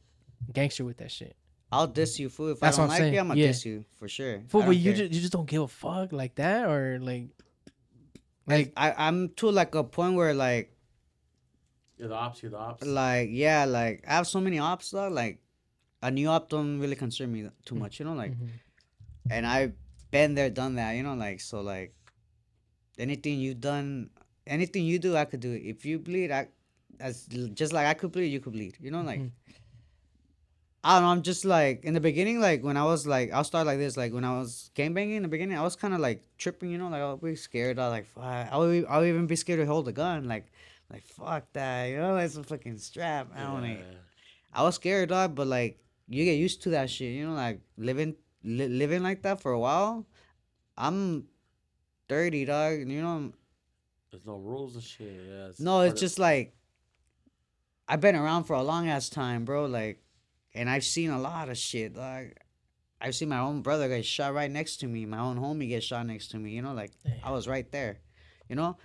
gangster with that shit. I'll diss you, fool. If That's I what don't I'm like saying. you, I'm gonna Yeah. diss you for sure. For I but don't you care. just don't give a fuck like that or like I'm to like a point where like You're the ops. yeah, like I have so many ops though. Like a new op don't really concern me too much, you know. Like, and I've been there, done that, you know. Like so, like anything you do, I could do it. If you bleed, as just like I could bleed, you could bleed. You know, like I don't know. I'm just like in the beginning, like when I was like, I'll start like this. Like when I was gangbanging in the beginning, I was kind of like tripping, you know, like I'll be scared. I like, fuck. I'll even be scared to hold a gun, like fuck that, you know, like some fucking strap. I was scared, dog, but like you get used to that shit, you know, like living like that for a while. I'm 30, dog, and you know. There's no rules and shit. Yeah, No, it's just like I've been around for a long ass time, bro. Like, and I've seen a lot of shit, dog. I've seen my own brother get shot right next to me. My own homie get shot next to me. You know, like I was right there. You know,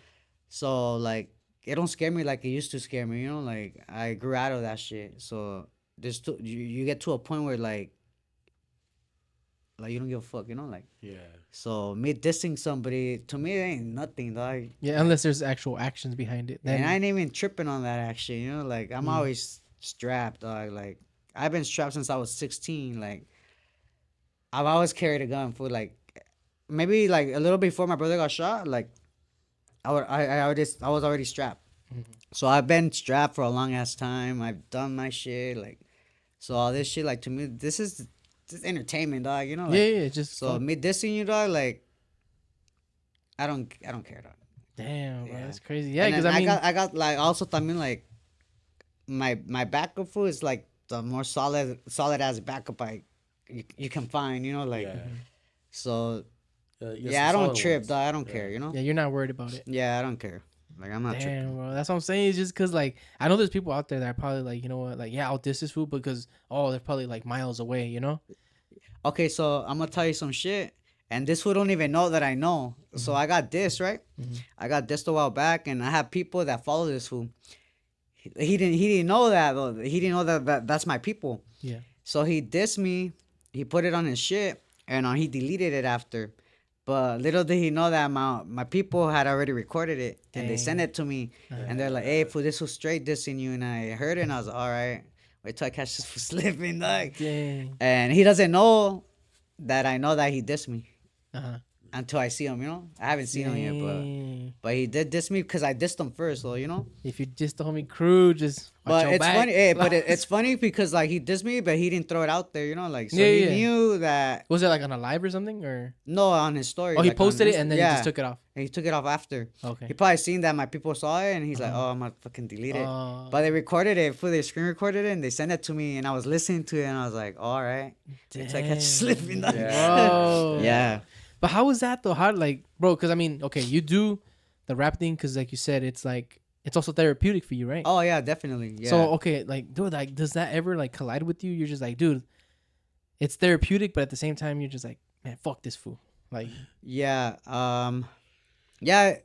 so like it don't scare me like it used to scare me. You know, like I grew out of that shit. So there's you get to a point where like you don't give a fuck. You know, like yeah. so me dissing somebody to me it ain't nothing, dog. yeah, unless there's actual actions behind it. Then And I ain't even tripping on that action, you know. Like I'm always strapped, dog. Like I've been strapped since I was 16. Like I've always carried a gun for like maybe like a little before my brother got shot. Like I was already strapped. So I've been strapped for a long ass time. I've done my shit. Like so all this shit like to me this is entertainment, dog. You know. Like, yeah, just So me dissing you, dog. Like I don't care, dog. damn, bro, Yeah. that's crazy. Yeah, And because then I mean, I got like also también like my backup food is like the more solid as backup you can find, you know, like Yeah. so Yes, yeah, I the don't solid trip, ones. dog. I don't Yeah. care, you know. Yeah, you're not worried about it. Yeah, I don't care. Like I'm not Damn, tripping. bro. That's what I'm saying. It's just because, like, I know there's people out there that are probably like, you know what, like, yeah, I'll diss this food because, oh, they're probably like miles away, you know? Okay, so I'm gonna tell you some shit, and this fool don't even know that I know. So I got dissed, right? I got dissed a while back, and I have people that follow this fool. He didn't know that though. He didn't know that's my people. Yeah. So he dissed me. He put it on his shit, and he deleted it after. But little did he know that my people had already recorded it, and they sent Dang. it to me, and they're like, "Hey, fool, this was straight dissing you." And I heard it, and I was like, "All right, wait till I catch this for slipping, dog." Dang. And he doesn't know that I know that he dissed me Uh-huh. until I see him. You know, I haven't seen him yet, Dang. but he did diss me because I dissed him first, so you know. If you just the homie Krude, just watch But your it's back. funny, it's funny because like he dissed me, but he didn't throw it out there, you know, like so Yeah, he yeah. knew that. Was it like on a live or something, or? No, on his story. Oh, he like, on posted it Insta- and then yeah, he just took it off. and he took it off after. Okay. He probably seen that my people saw it, and he's like, "Oh, I'm gonna fucking delete it." Oh. But they recorded it, they screen recorded it, and they sent it to me, and I was listening to it, and I was like, "All right, it's like catch slipping." Yeah. Bro. Yeah. But how was that though? How, like, bro? Because I mean, okay, you do the rap thing because, like you said, it's like it's also therapeutic for you, right? Oh yeah, definitely. Yeah. So okay, like, dude, like, does that ever like collide with you? You're just like, dude, it's therapeutic, but at the same time, you're just like, man, fuck this fool. Like, yeah. Yeah.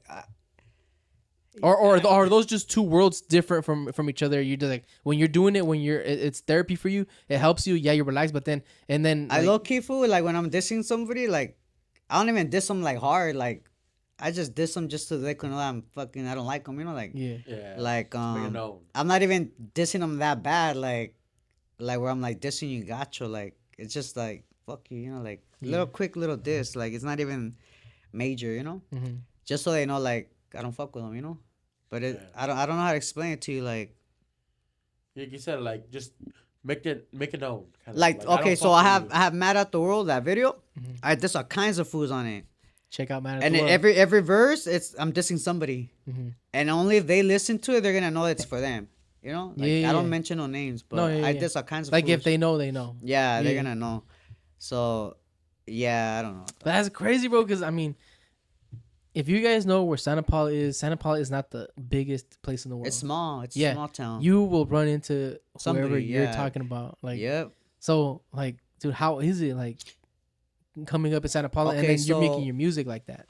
or are those just two worlds different from each other? You just like when you're doing it, when it's therapy for you, it helps you. Yeah, you're relaxed, but then I like, low key fool like when I'm dissing somebody, like I don't even diss them like hard, like I just diss them just so they can know I don't like them, you know, like yeah, Yeah. like Make it known. I'm not even dissing them that bad, like where I'm like dissing you, gotcha, like it's just like fuck you, you know, like little quick little diss, like it's not even major, you know, mm-hmm. just so they know like I don't fuck with them, you know, but I don't know how to explain it to you, like You said like just make it known. Kinda. like I okay, don't so fuck I with have Mad at the World, that video, Mhm. I diss all kinds of fools on it. Check out Man. And in every verse, it's I'm dissing somebody, Mm-hmm. and only if they listen to it, they're gonna know it's for them. You know, like, Yeah, I don't yeah. mention no names, but No, yeah, I yeah. diss all kinds of Like if fools. they know, they know. yeah, they're Yeah. gonna know. So, yeah, I don't know. But that's crazy, bro. Because I mean, if you guys know where Santa Paula is not the biggest place in the world. It's small. It's Yeah. a small town. You will run into whoever Somebody, you're yeah. talking about. Like, Yep. so, like, dude, how is it like coming up in Santa Paula and Okay, then you're making so- your music like that?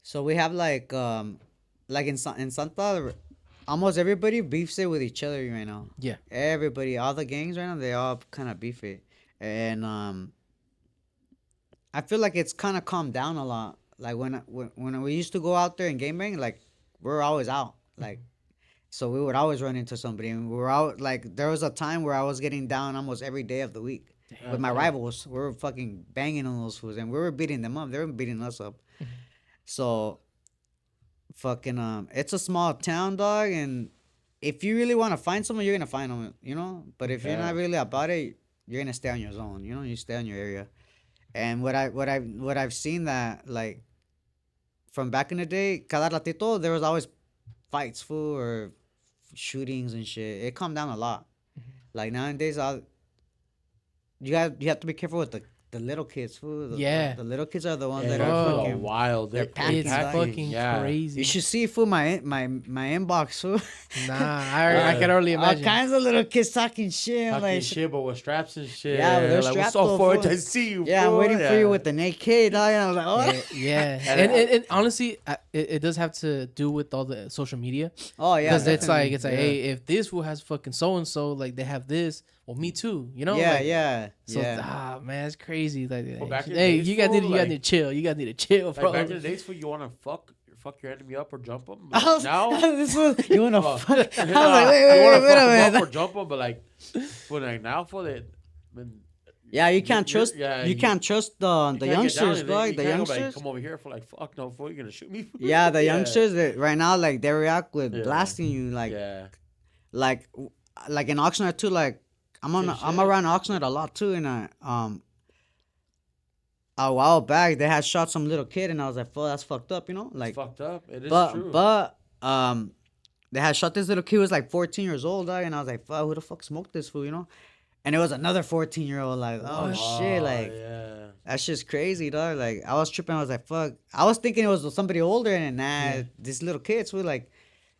So we have like in Santa, almost everybody beefs it with each other right now. Yeah. Everybody, all the gangs right now, they all kind of beef it, and I feel like it's kind of calmed down a lot. Like when we used to go out there and game bang, like we're always out, like. So we would always run into somebody, and we were out. Like there was a time where I was getting down almost every day of the week with my rivals. We were fucking banging on those fools, and we were beating them up. They were beating us up. So, fucking it's a small town, dog, and if you really want to find someone, you're gonna find them, you know. But if you're not really about it, you're gonna stay on your zone, you know. You stay on your area. And what I've seen that like from back in the day, cada ratito there was always fights, fool, or shootings and shit. It calmed down a lot. Like nowadays, you have to be careful with the little kids, fool. Yeah. The little kids are the ones Yeah, that they're are Bro. fucking wild. They're packing, It's dog. fucking yeah. crazy. You should see, fool, my inbox, fool. Nah, I can only All imagine. kinds of little kids talking shit. I'm Talking like, shit, but with straps and shit. Yeah, they're like, strapped we're so though, forward fool. to see you. yeah, I'm fool. waiting for you with an AK, dog. And I was like, oh, Yeah. And honestly, it does have to do with all the social media. oh yeah, Because it's like, definitely. hey, if this fool has fucking so and so, like they have this, well, me too, you know? yeah, Like, yeah, So yeah. Man, it's crazy. Like, Well, back in the hey, days, you guys fool, need to chill. You guys need to chill, Like bro. back in the days, for you want to fuck your enemy up or jump him. I was- Now, this was, you wanna Oh. fuck? I was like, you wait, wanna wait a fuck 'em up minute. or jump him, but like, for like now, for it. Yeah, you can't trust. yeah, you can't trust the youngsters, dog. The youngsters. Come over here for like, fuck no, fool, you're gonna shoot me. Yeah, the youngsters that right now, like they react with Yeah. blasting you, like Yeah. like in Oxnard too. Like I'm Same shit. around Oxnard a lot too, and a while back they had shot some little kid, and I was like, "Fuck, that's fucked up," you know, like. It's fucked up. It is But true. but they had shot this little kid who was like 14 years old, dog, and I was like, fuck, who the fuck smoked this fool, you know? And it was another 14-year-old, like, oh shit, like, yeah. that's just crazy, dog. Like, I was tripping, I was like, fuck. I was thinking it was somebody older, and these little kids were like,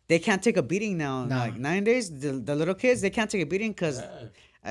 they can't take a beating now. Nah. Like, nowadays, the little kids, they can't take a beating because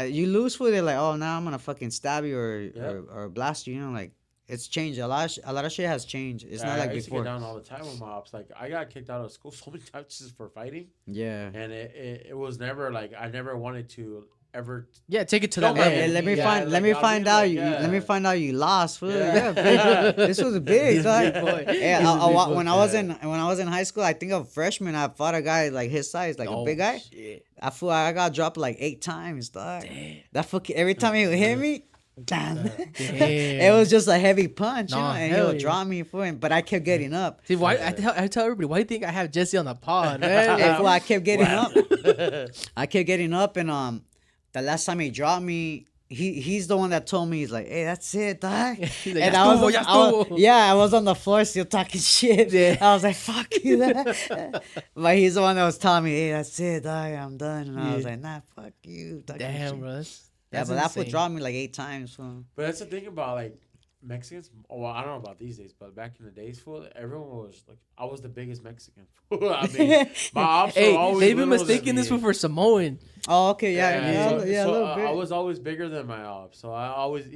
you lose food. They're like, oh, now I'm gonna fucking stab you or blast you. You know, like it's changed. A lot of shit has changed. It's not like I used before. to get down all the time with my ops. Like I got kicked out of school so many times just for fighting, Yeah. and it was never like I never wanted to ever. Yeah, take it to that No, level. Hey, let me Yeah, find. like, let me I'll find be out. like, You yeah. let me find out you lost. Fool. Yeah. Big. This was big, dog. boy. Hey, This is a big boy. when I was in high school, I think a freshman, I fought a guy like his size, like a big guy. Shit. I got dropped like 8 times, dog. That fucking every time he would hit me, damn. It was just a heavy punch, you know, Nah, and he hell would yeah. drop me for him, but I kept getting up. See, why I tell everybody, why do you think I have Jesse on the pod, man? Hey, fool, I kept getting up. I kept getting up, and the last time he dropped me, he's the one that told me, he's like, hey, that's it, dog. He's like, And "Ya estuvo, ya estuvo." I was on the floor still talking shit. Yeah. I was like, fuck you, dog. But he's the one that was telling me, hey, that's it, dog, I'm done. And I was Yeah. like, nah, fuck you. talking Damn, shit. bro. Yeah, That's but that fool insane. dropped me like 8 times. Fool. But that's the thing about like Mexicans. Well, I don't know about these days, but back in the days, fool, everyone was like, I was the biggest Mexican. I mean, my ops Hey, were always they've been little than mistaking this me. for Samoan. Oh, okay, yeah, so, a so little bit. I was always bigger than my ops, so I always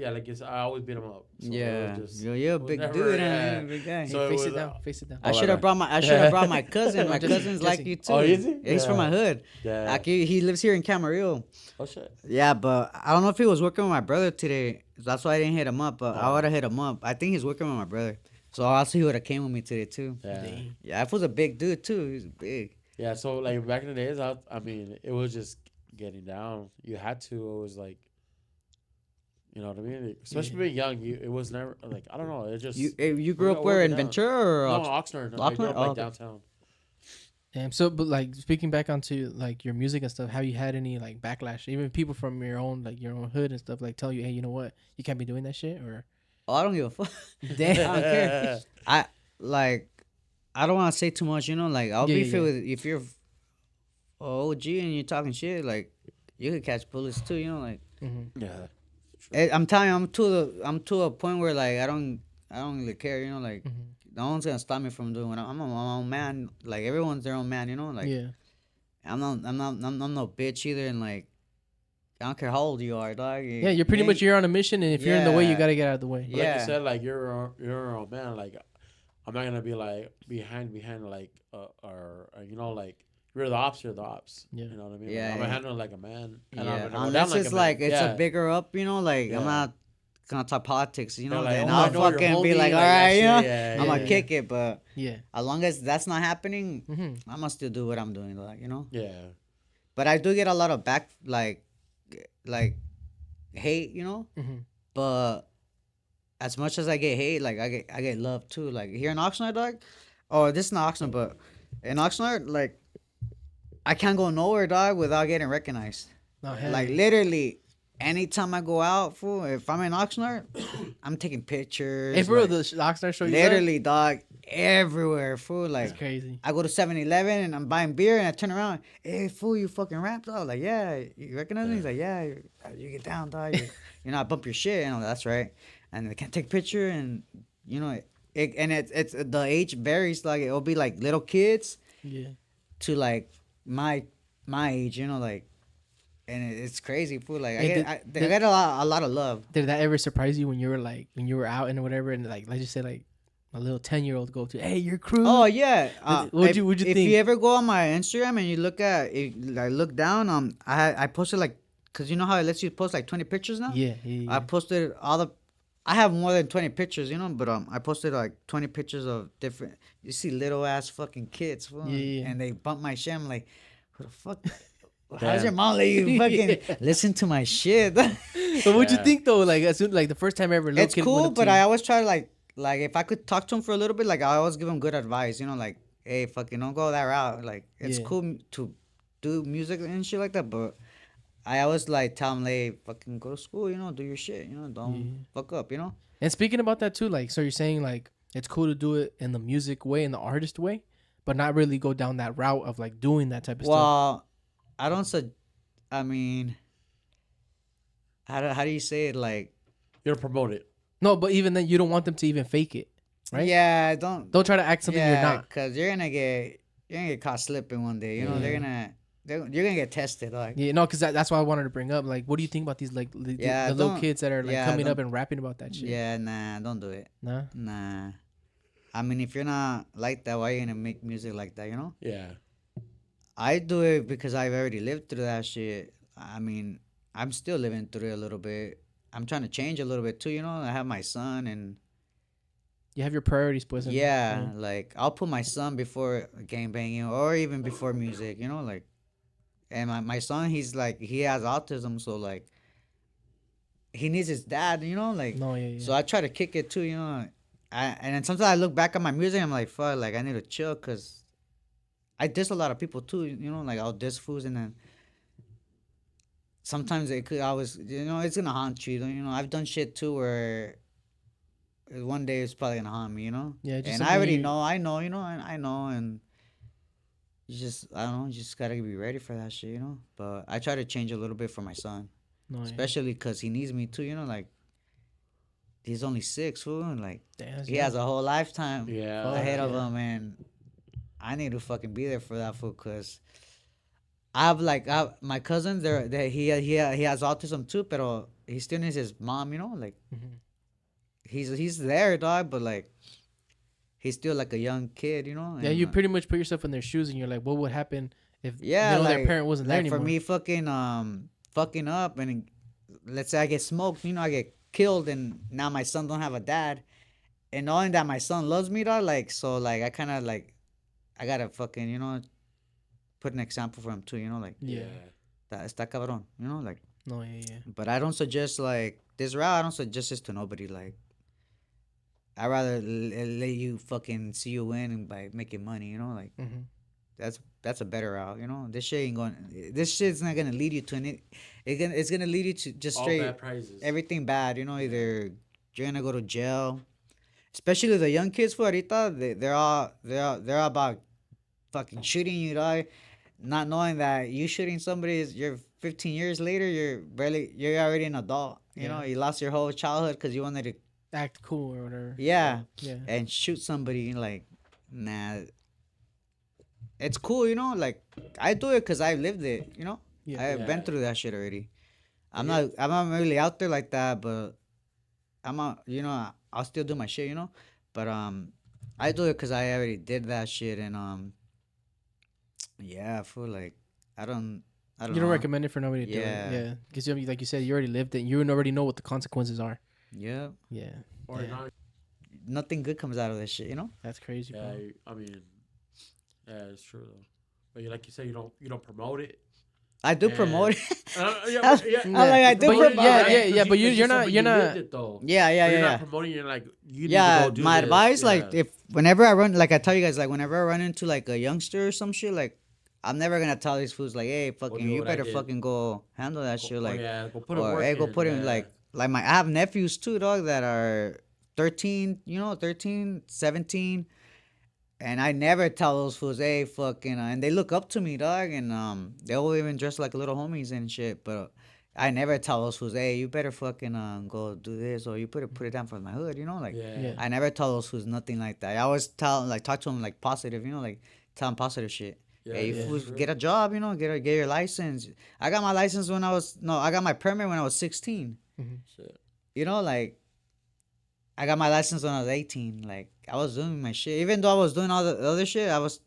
I always beat them up. So Yeah, it was just- you're a was big never- dude, yeah. huh? Big guy. So it Face was, it down. Face it down. I should have brought my cousin. My Jesse, cousin's like Jesse. you too. Oh, is he? Yeah, he's from my hood. Yeah. Like, he lives here in Camarillo. Oh shit. Yeah, but I don't know if he was working with my brother today. That's why I didn't hit him up. But I would have hit him up. I think he's working with my brother. So also he would have came with me today too. Yeah. Yeah, I was a big dude too. He's big. Yeah. So like back in the days, I mean, it was just getting down. You had to. It was like, you know what I mean? Especially being young, it was never like I don't know. It just You grew up we're where in down. Ventura or no Ox- Oxnard. I Oxnard? grew up Oh, like okay. downtown. Damn. So, but like speaking back onto like your music and stuff, have you had any like backlash? Even people from your own hood and stuff like tell you, hey, you know what, you can't be doing that shit, or Oh, I don't give a fuck. damn. I don't care. I don't want to say too much. You know, like I'll Yeah, be yeah, feel yeah. with if you're OG and you're talking shit, like you could catch bullets too. You know, like. Mm-hmm. Yeah. I'm telling you, I'm to a point where like I don't really care, you know, like no one's gonna stop me from doing what I'm my own man. Like everyone's their own man, you know. Like Yeah. I'm no bitch either, and like I don't care how old you are, dog. Yeah, you're pretty much you're on a mission, and if you're in the way, you Yeah. gotta get out of the way. Like Yeah. you said, like you're your own man. Like I'm not gonna be like behind like or you know like you're the ops. You're the ops. Yeah. You know what I mean? Yeah, Like, I'm yeah. gonna handle it like a man. And I'm Yeah, gonna go down unless it's a man. like it's Yeah. a bigger up, you know. Like Yeah. I'm not gonna talk politics, you know. They're like, Then "Oh, I I'll know your fucking be homie," like, all like that right, you know, shit, yeah, I'm yeah. gonna kick it. But Yeah. as long as that's not happening, Mm-hmm. I'm gonna still do what I'm doing, like you know. Yeah. But I do get a lot of back like hate, you know. Mm-hmm. But as much as I get hate, like I get love too. Like here in Oxnard, dog. Oh, this is not Oxnard, but in Oxnard, like I can't go nowhere, dog, without getting recognized. No, hell Like yeah. literally, anytime I go out, fool, if I'm in Oxnard, I'm taking pictures. Hey, bro, like, the Oxnard show you literally, dog, everywhere, fool. Like That's crazy. I go to 7-Eleven and I'm buying beer and I turn around, hey, fool, you fucking rap, dog? Like, yeah, you recognize me? He's like, yeah, you get down, dog. You know, I bump your shit. You know, that's right. And they can't take a picture and, you know, it's the age varies. Like, it'll be like little kids Yeah. to like my age, you know, like, and it's crazy, fool. Like, Hey, I get a lot of love. Did that ever surprise you when you were out and whatever, and like let's just say like a little 10-year-old go to, hey, you're Krude. Oh yeah. What'd if, you if think? you ever go on my Instagram and you look at, like look down, I posted like, cause you know how it lets you post like 20 pictures now. Yeah, yeah, yeah. I posted I have more than 20 pictures, you know, but I posted like 20 pictures of different. You see little ass fucking kids, fool, Yeah. and they bump my shit. I'm like, who the fuck? How's Damn. your mom let you fucking listen to my shit? But what'd you Yeah. think though? Like as soon like the first time ever, little It's kid cool, went up but to I you. always try to like if I could talk to him for a little bit, like I always give him good advice, you know, like, hey, fucking don't go that route. Like it's Yeah. cool to do music and shit like that, but I always like tell him, like, fucking go to school, you know, do your shit, you know, don't fuck up, you know. And speaking about that too, like so you're saying like it's cool to do it in the music way, in the artist way, but not really go down that route of like doing that type of stuff. Well, I don't. I mean, how do you say it? Like, You don't promote it. No, but even then, you don't want them to even fake it, right? yeah, don't try to act something you're not. because you're gonna get caught slipping one day. You know, you're gonna get tested. Like, Yeah, no, because that's why I wanted to bring up. Like, what do you think about these like the little don't- kids that are like yeah, coming up don't- and rapping about that shit? yeah, nah, don't do it. Nah. Nah. I mean, if you're not like that, why are you gonna make music like that? You know. Yeah. I do it because I've already lived through that shit. I mean, I'm still living through it a little bit. I'm trying to change a little bit too, you know. I have my son, and You have your priorities, pues. yeah, like I'll put my son before gang banging or even before music, you know, like. And my son, he's like, he has autism, so like, he needs his dad, you know, like. No, yeah. So I try to kick it too, you know. And then sometimes I look back at my music, I'm like, fuck, like I need to chill, cause I diss a lot of people too, you know, like I'll diss fools, and then sometimes it could always, you know, it's gonna haunt you. You know, I've done shit too where one day it's probably gonna haunt me, you know. Yeah, just And something I already you- know, I know, you know, I know, and you just, I don't know, you just gotta be ready for that shit, you know. But I try to change a little bit for my son, No, yeah. especially because he needs me too, you know, like. He's only 6, fool, and like Damn, that's he has a whole lifetime Yeah. ahead of yeah. him, and I need to fucking be there for that fool, cause I have my cousin he has autism too, but he still needs his mom, you know, like Mhm. he's there, dog, but like he's still like a young kid, you know. Yeah, and, you pretty much put yourself in their shoes, and you're like, what would happen if yeah, their like, parent wasn't there like anymore? for me fucking up, and let's say I get smoked, you know, I get killed, and now my son don't have a dad, and knowing that my son loves me, dog, like so like I kind of like I gotta fucking, you know, put an example for him too, you know, like Yeah. that está cabrón, you know, like. No, yeah. But I don't suggest like this route. I don't suggest this to nobody. Like, I rather let you fucking see you win and by making money. You know, like Mm-hmm. that's a better route. You know, this shit ain't going. This shit's not gonna lead you to any. It's gonna lead you to just All straight bad prizes. everything bad. You know, either you're gonna go to jail, especially the young kids for ahorita. They're all about fucking shooting you, dog. Not knowing that you shooting somebody is you're 15 years later, you're already an adult. You know, Yeah. you lost your whole childhood because you wanted to, Act cool or whatever. yeah, Yeah. and shoot somebody. Like, nah, it's cool. You know, like I do it because I lived it. You know, Yeah. I've been Yeah. through that shit already. I'm not really out there like that, but I'm out. You know, I'll still do my shit. You know, but I do it because I already did that shit, and yeah, I feel like I don't You don't know. recommend it for nobody to Yeah. do it. Yeah. Because like you said, you already lived it. You already know what the consequences are. Yeah, Yeah. Or Yeah. not. nothing good comes out of this shit. You know. That's crazy, Yeah. bro. I mean, yeah, it's true though. But like you said, you don't promote it. I do And- promote it. Yeah, I'm like, I do But promote yeah, it. yeah, but you're not- But you're you lived not- it, though. Yeah, yeah, But you're yeah. not promoting. You're like you need Yeah, to go do my this. advice, like, Yeah. if whenever I run, like I tell you guys, like whenever I run into like a youngster or some shit, like I'm never gonna tell these fools like, hey, fucking, do you what I better did. fucking go handle that Go- shit, oh, like, yeah, go put in or work hey, go in, put in yeah. like I have nephews too, dog, that are 13, you know, 13, 17. And I never tell those fools, hey, fucking, and they look up to me, dog, and they'll even dress like little homies and shit. But I never tell those fools, hey, you better fucking go do this, or you better put it down for my hood, you know, like. Yeah. Yeah. I never tell those fools nothing like that. I always tell, like, talk to them like positive, you know, like tell them positive shit. Yeah, Hey, you yeah, fools, true. get a job, you know, get your license. I got my license I got my permit when I was 16. Shit. You know, like, I got my license when I was 18. Like, I was doing my shit. Even though I was doing all the other shit, I wasn't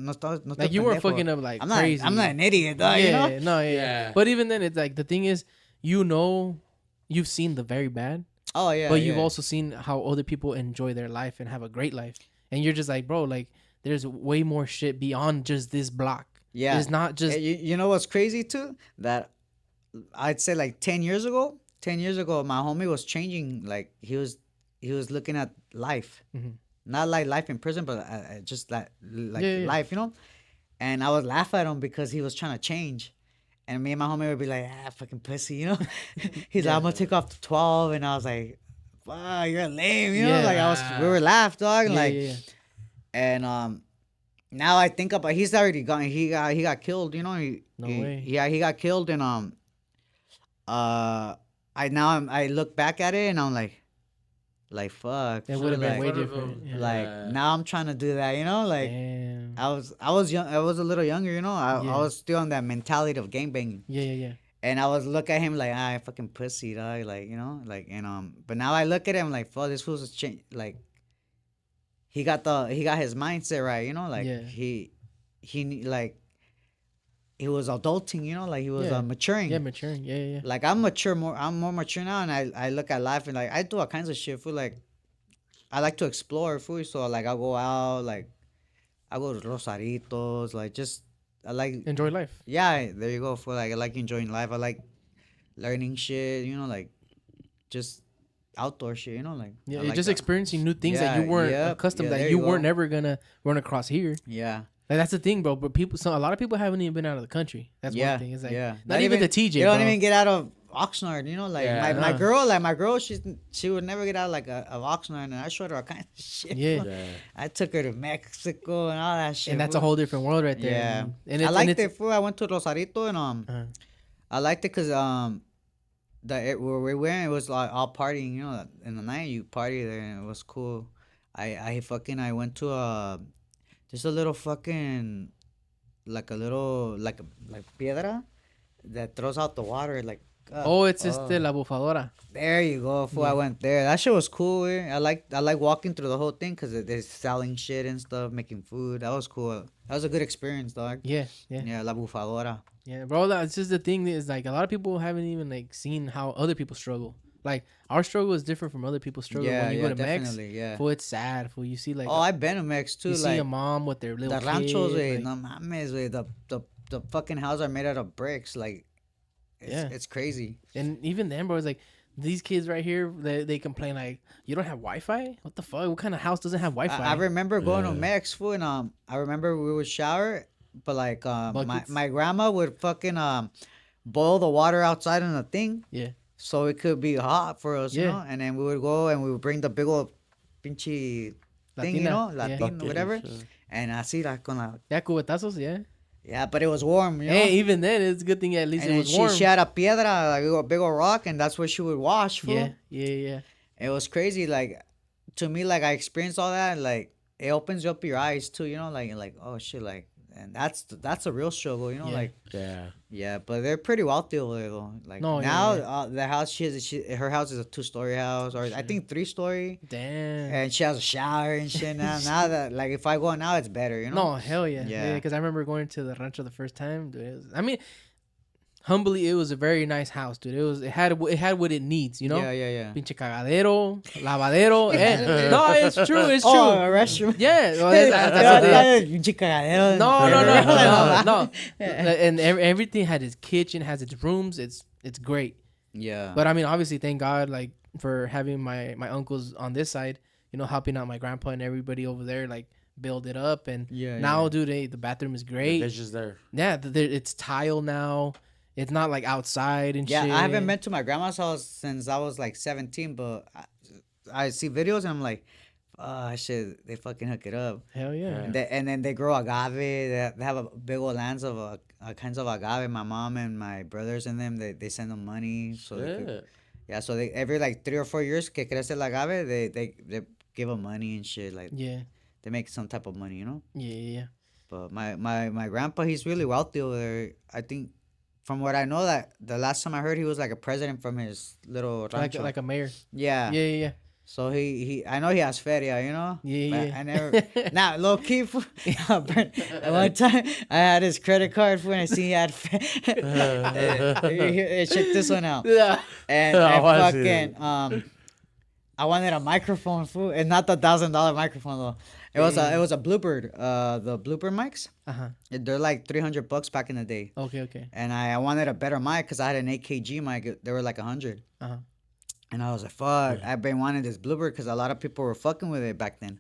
no Like you weren't pendejo. fucking up like I'm crazy. I'm not an idiot, dog, yeah, you know? no, yeah. Yeah. But even then, it's like the thing is, you know, you've seen the very bad, Oh, yeah. but you've yeah. also seen how other people enjoy their life and have a great life, and you're just like, bro, like there's way more shit beyond just this block. Yeah. It's not just You know what's crazy too? That I'd say like 10 years ago, my homie was changing. Like he was looking at life, Mhm. not like life in prison, but just like Yeah. life, you know. And I would laugh at him because he was trying to change. And me and my homie would be like, fucking pussy, you know. He's like, I'm gonna take off to 12, and I was like, wow, you're lame, you know. Yeah. Like we were laugh, dog, yeah, like. yeah. And now I think about, he's already gone. He got killed. You know. No way. Yeah, he got killed. And I look back at it and I'm like fuck. It fool, would have been like, way Front of different. him. Yeah. like now I'm trying to do that. You know, like. Damn. I was young. I was a little younger, you know. Yeah. I was still on that mentality of gangbanging, Yeah. and I was look at him like, fucking pussy, dog. Like, you know, like, and But now I look at him like, fuck, this fool's change. Like, he got his mindset right, you know. Like, Yeah. like, he was adulting, you know. Like, he was Yeah. maturing. Yeah, maturing. Yeah. Like, I'm more mature now, and I look at life and like I do all kinds of shit. Fool, like, I like to explore, fool. So like, I go out, like. I go to Rosaritos, like I like Enjoy life. yeah, there you go. For like I like enjoying life. I like learning shit, you know, like just outdoor shit, you know, like Yeah, I you're like just that. experiencing new things that Yeah, you weren't yep, accustomed yeah, that there you you weren't go. ever gonna run across here. Yeah, Like that's the thing, bro. But a lot of people haven't even been out of the country. That's yeah, one thing. It's like yeah. not even the TJ. They don't bro. even get out of Oxnard, you know, like Yeah. my Nah. girl, she would never get out like of Oxnard, and I showed her all kinds of shit. Yeah. fool. Yeah. I took her to Mexico and all that shit. And that's a fool. whole different world right there. Yeah, And I it's, liked and it's, it. Fool. I went to Rosarito and uh, I liked it because where we went, it was like all partying, you know. In the night, you party there, and it was cool. I went to just a little fucking like a little like piedra that throws out the water like. oh, it's la bufadora. There you go. Fool, I went there. That shit was cool. I like walking through the whole thing because they're selling shit and stuff, making food. That was cool. That was a good experience, dog. Yeah. Yeah, la bufadora. Yeah, bro. That's just the thing is like a lot of people haven't even like seen how other people struggle. Like our struggle is different from other people's struggle. Yeah, When you yeah, go to Mex, definitely, yeah. fool, it's sad. Fool, you see like Oh, I've been to Mex too. you see Like a mom with their little the ranchos, kid, way, like- no mames, way. The fucking houses are made out of bricks. Like, it's crazy. And even then, bro, it's like these kids right here, they complain like, you don't have Wi-Fi? What the fuck? What kind of house doesn't have Wi-Fi? I remember going to Yeah. Mex, fool, and I remember we would shower, but like Buckets? my grandma would fucking boil the water outside in a thing, Yeah. so it could be hot for us, you Yeah. know. And then we would go and we would bring the big old pinche thing, you Latina, know, yeah. Latin, Bucket and whatever, shit. and así like con la Yeah, cubetazos, yeah. yeah, but it was warm, you know. Hey, even then, it's a good thing at least And it then was warm. she had a piedra, like a big old rock, and that's where she would wash. Fool. Yeah. It was crazy. Like, to me, like I experienced all that. Like, it opens up your eyes too. You know, like oh shit, like, and that's a real struggle. You know, Yeah. like Yeah. yeah, but they're pretty wealthy over there though. Like No, yeah, now, yeah. the house her house is a 2-story house, or I think 3-story, Damn. and she has a shower and shit now. Now that like if I go now, it's better. You know. No, hell yeah. Yeah. Yeah, because I remember going to the rancho the first time. Dude, I mean, humbly, it was a very nice house, dude. It had what it needs, you know? Yeah. Pinche cagadero, lavadero. No, it's true. It's true. Oh, a restroom. Yeah. Well, that's what they- Pinche cagadero. No. And everything had its kitchen, has its rooms. It's great. Yeah. But I mean, obviously, thank God, like for having my uncles on this side, you know, helping out my grandpa and everybody over there, like build it up. And Yeah, now, yeah. dude, the bathroom is great. It's just there. Yeah, it's tile now. It's not like outside and Yeah, shit. I haven't been to my grandma's house since I was like 17, but I see videos and I'm like, oh shit, they fucking hook it up. Hell yeah. And then they grow agave. They have a big old lands of kinds of agave. My mom and my brothers and them, they send them money. So they could, Yeah. so they every like 3 or 4 years que crece el agave, they give them money and shit. Like Yeah. they make some type of money, you know. Yeah. But my grandpa, he's really wealthy over there. I think, from what I know, that the last time I heard, he was like a president from his little rancho. Like a mayor. Yeah. Yeah. So he I know he has feria, you know. Yeah, But yeah. I never. Now low key. At one time I had his credit card when I see he had. Check this one out. Yeah. And I wanna see fucking I wanted a microphone, fool, and not the $1,000 microphone though. It was a Bluebird. The Bluebird mics. Uh-huh. They're like $300 back in the day. Okay. And I wanted a better mic because I had an 8kg mic. They were like 100. Uh-huh. And I was like, fuck, I've been wanting this Bluebird because a lot of people were fucking with it back then.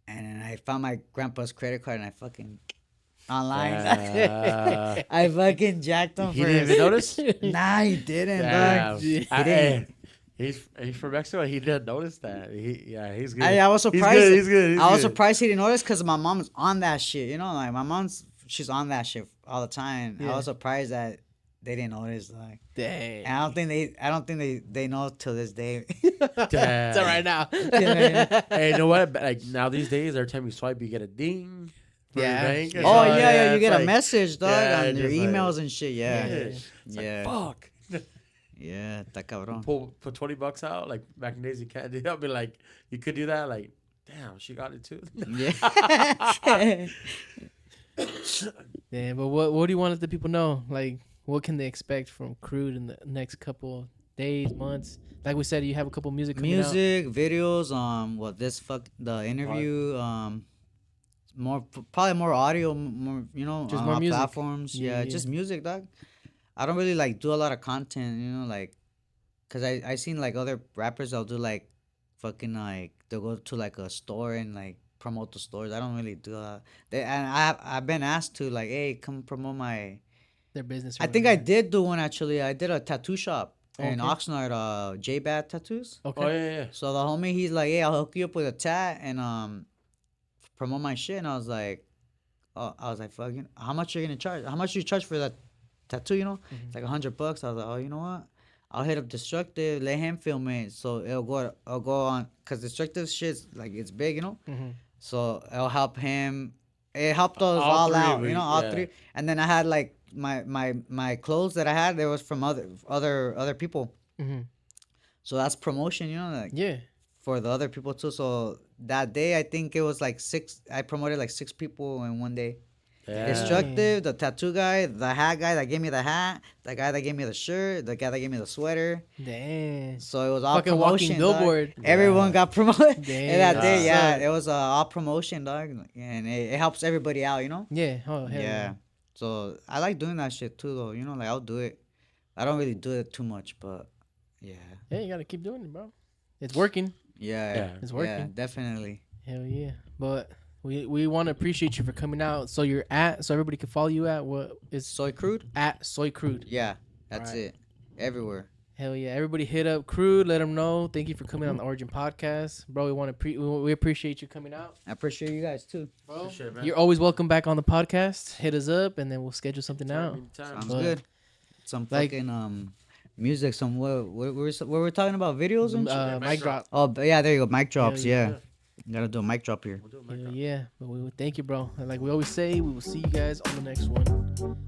And then I found my grandpa's credit card and I fucking online. Yeah. I fucking jacked him He for didn't even notice? Nah, he didn't, Damn. dog. He didn't. He's from Mexico. He didn't notice that. He's good. I was surprised. He's good. I was surprised he didn't notice because my mom's on that shit. You know, like she's on that shit all the time. Yeah. I was surprised that they didn't notice. Like, Dang. and I don't think they know till this day. It's all right now. Hey, you know what? Like now these days, every time you swipe, you get a ding. for your Yeah. bank. Yeah. Oh yeah, you it's get a like, message, dog, yeah, on your just like- emails and shit. Yeah, Yeah. It's like, yeah, fuck. yeah. Está cabrón. Put $20 out. Like back in days, you can't do that. But like, you could do that. Like, damn, she got it too. Yeah. Yeah, but what do you want to let the people know? Like, what can they expect from Krude in the next couple days, months? Like we said, you have a couple music coming out. Music, videos, the interview, probably more audio, more, Just on more our music. platforms. Yeah, Yeah, yeah. just music, dog. I don't really like do a lot of content, like, cause I seen like other rappers, they'll do like, fucking like they'll go to like a store and like promote the stores. I don't really do that. I've been asked to like, hey, come promote my. Their business. or I think I whatever. did do one actually. I did a tattoo shop in Okay. Oxnard, J-Bad Tattoos. Okay. Oh yeah. So the homie, he's like, "Hey, I'll hook you up with a tat and promote my shit." And I was like, "Fucking, how much you gonna charge? How much you charge for that tattoo? You know, it's like $100." I was like, "Oh, you know what? I'll hit up Destructive, let him film it, so I'll go on, cause Destructive shit's like it's big, you know. Mhm. So it'll help him. It helped us All all three out, of you know, you, all yeah. three. And then I had like my clothes that I had, there was from other people. Mhm. So that's promotion, you know, like Yeah. for the other people too. So that day, I think it was like I promoted like 6 people in one day. Yeah. Destructive, the tattoo guy, the hat guy that gave me the hat, the guy that gave me the shirt, the guy that gave me the sweater. Damn. So it was all Fucking promotion. walking dog. billboard. Everyone got promoted in Damn. that day. Yeah, Suck. it was all promotion, dog, and it helps everybody out, you know. Yeah. Oh hell Yeah. So I like doing that shit too, though. You know, like I'll do it. I don't really do it too much, but yeah, Yeah, you gotta keep doing it, bro. It's working. yeah, Yeah. It's yeah, working. definitely. Hell yeah. But we want to appreciate you for coming out. So you're so everybody can follow you at what is Soy Crude? at Soy Crude. Yeah, that's Alright. it. Everywhere. Hell yeah. Everybody hit up Krude. Let them know. Thank you for coming on the Origin Podcast. Bro, we want to we appreciate you coming out. I appreciate you guys too. Bro, Appreciate it, man. you're always welcome back on the podcast. Hit us up and then we'll schedule something out. Sounds But, good. Some like- fucking music. Some what we're talking about videos and shit. Mic drop. Oh, but yeah, there you go. Mic drops. yeah. Yeah. Gotta do a mic drop here. Hell yeah. But we thank you, bro. And like we always say, we will see you guys on the next one.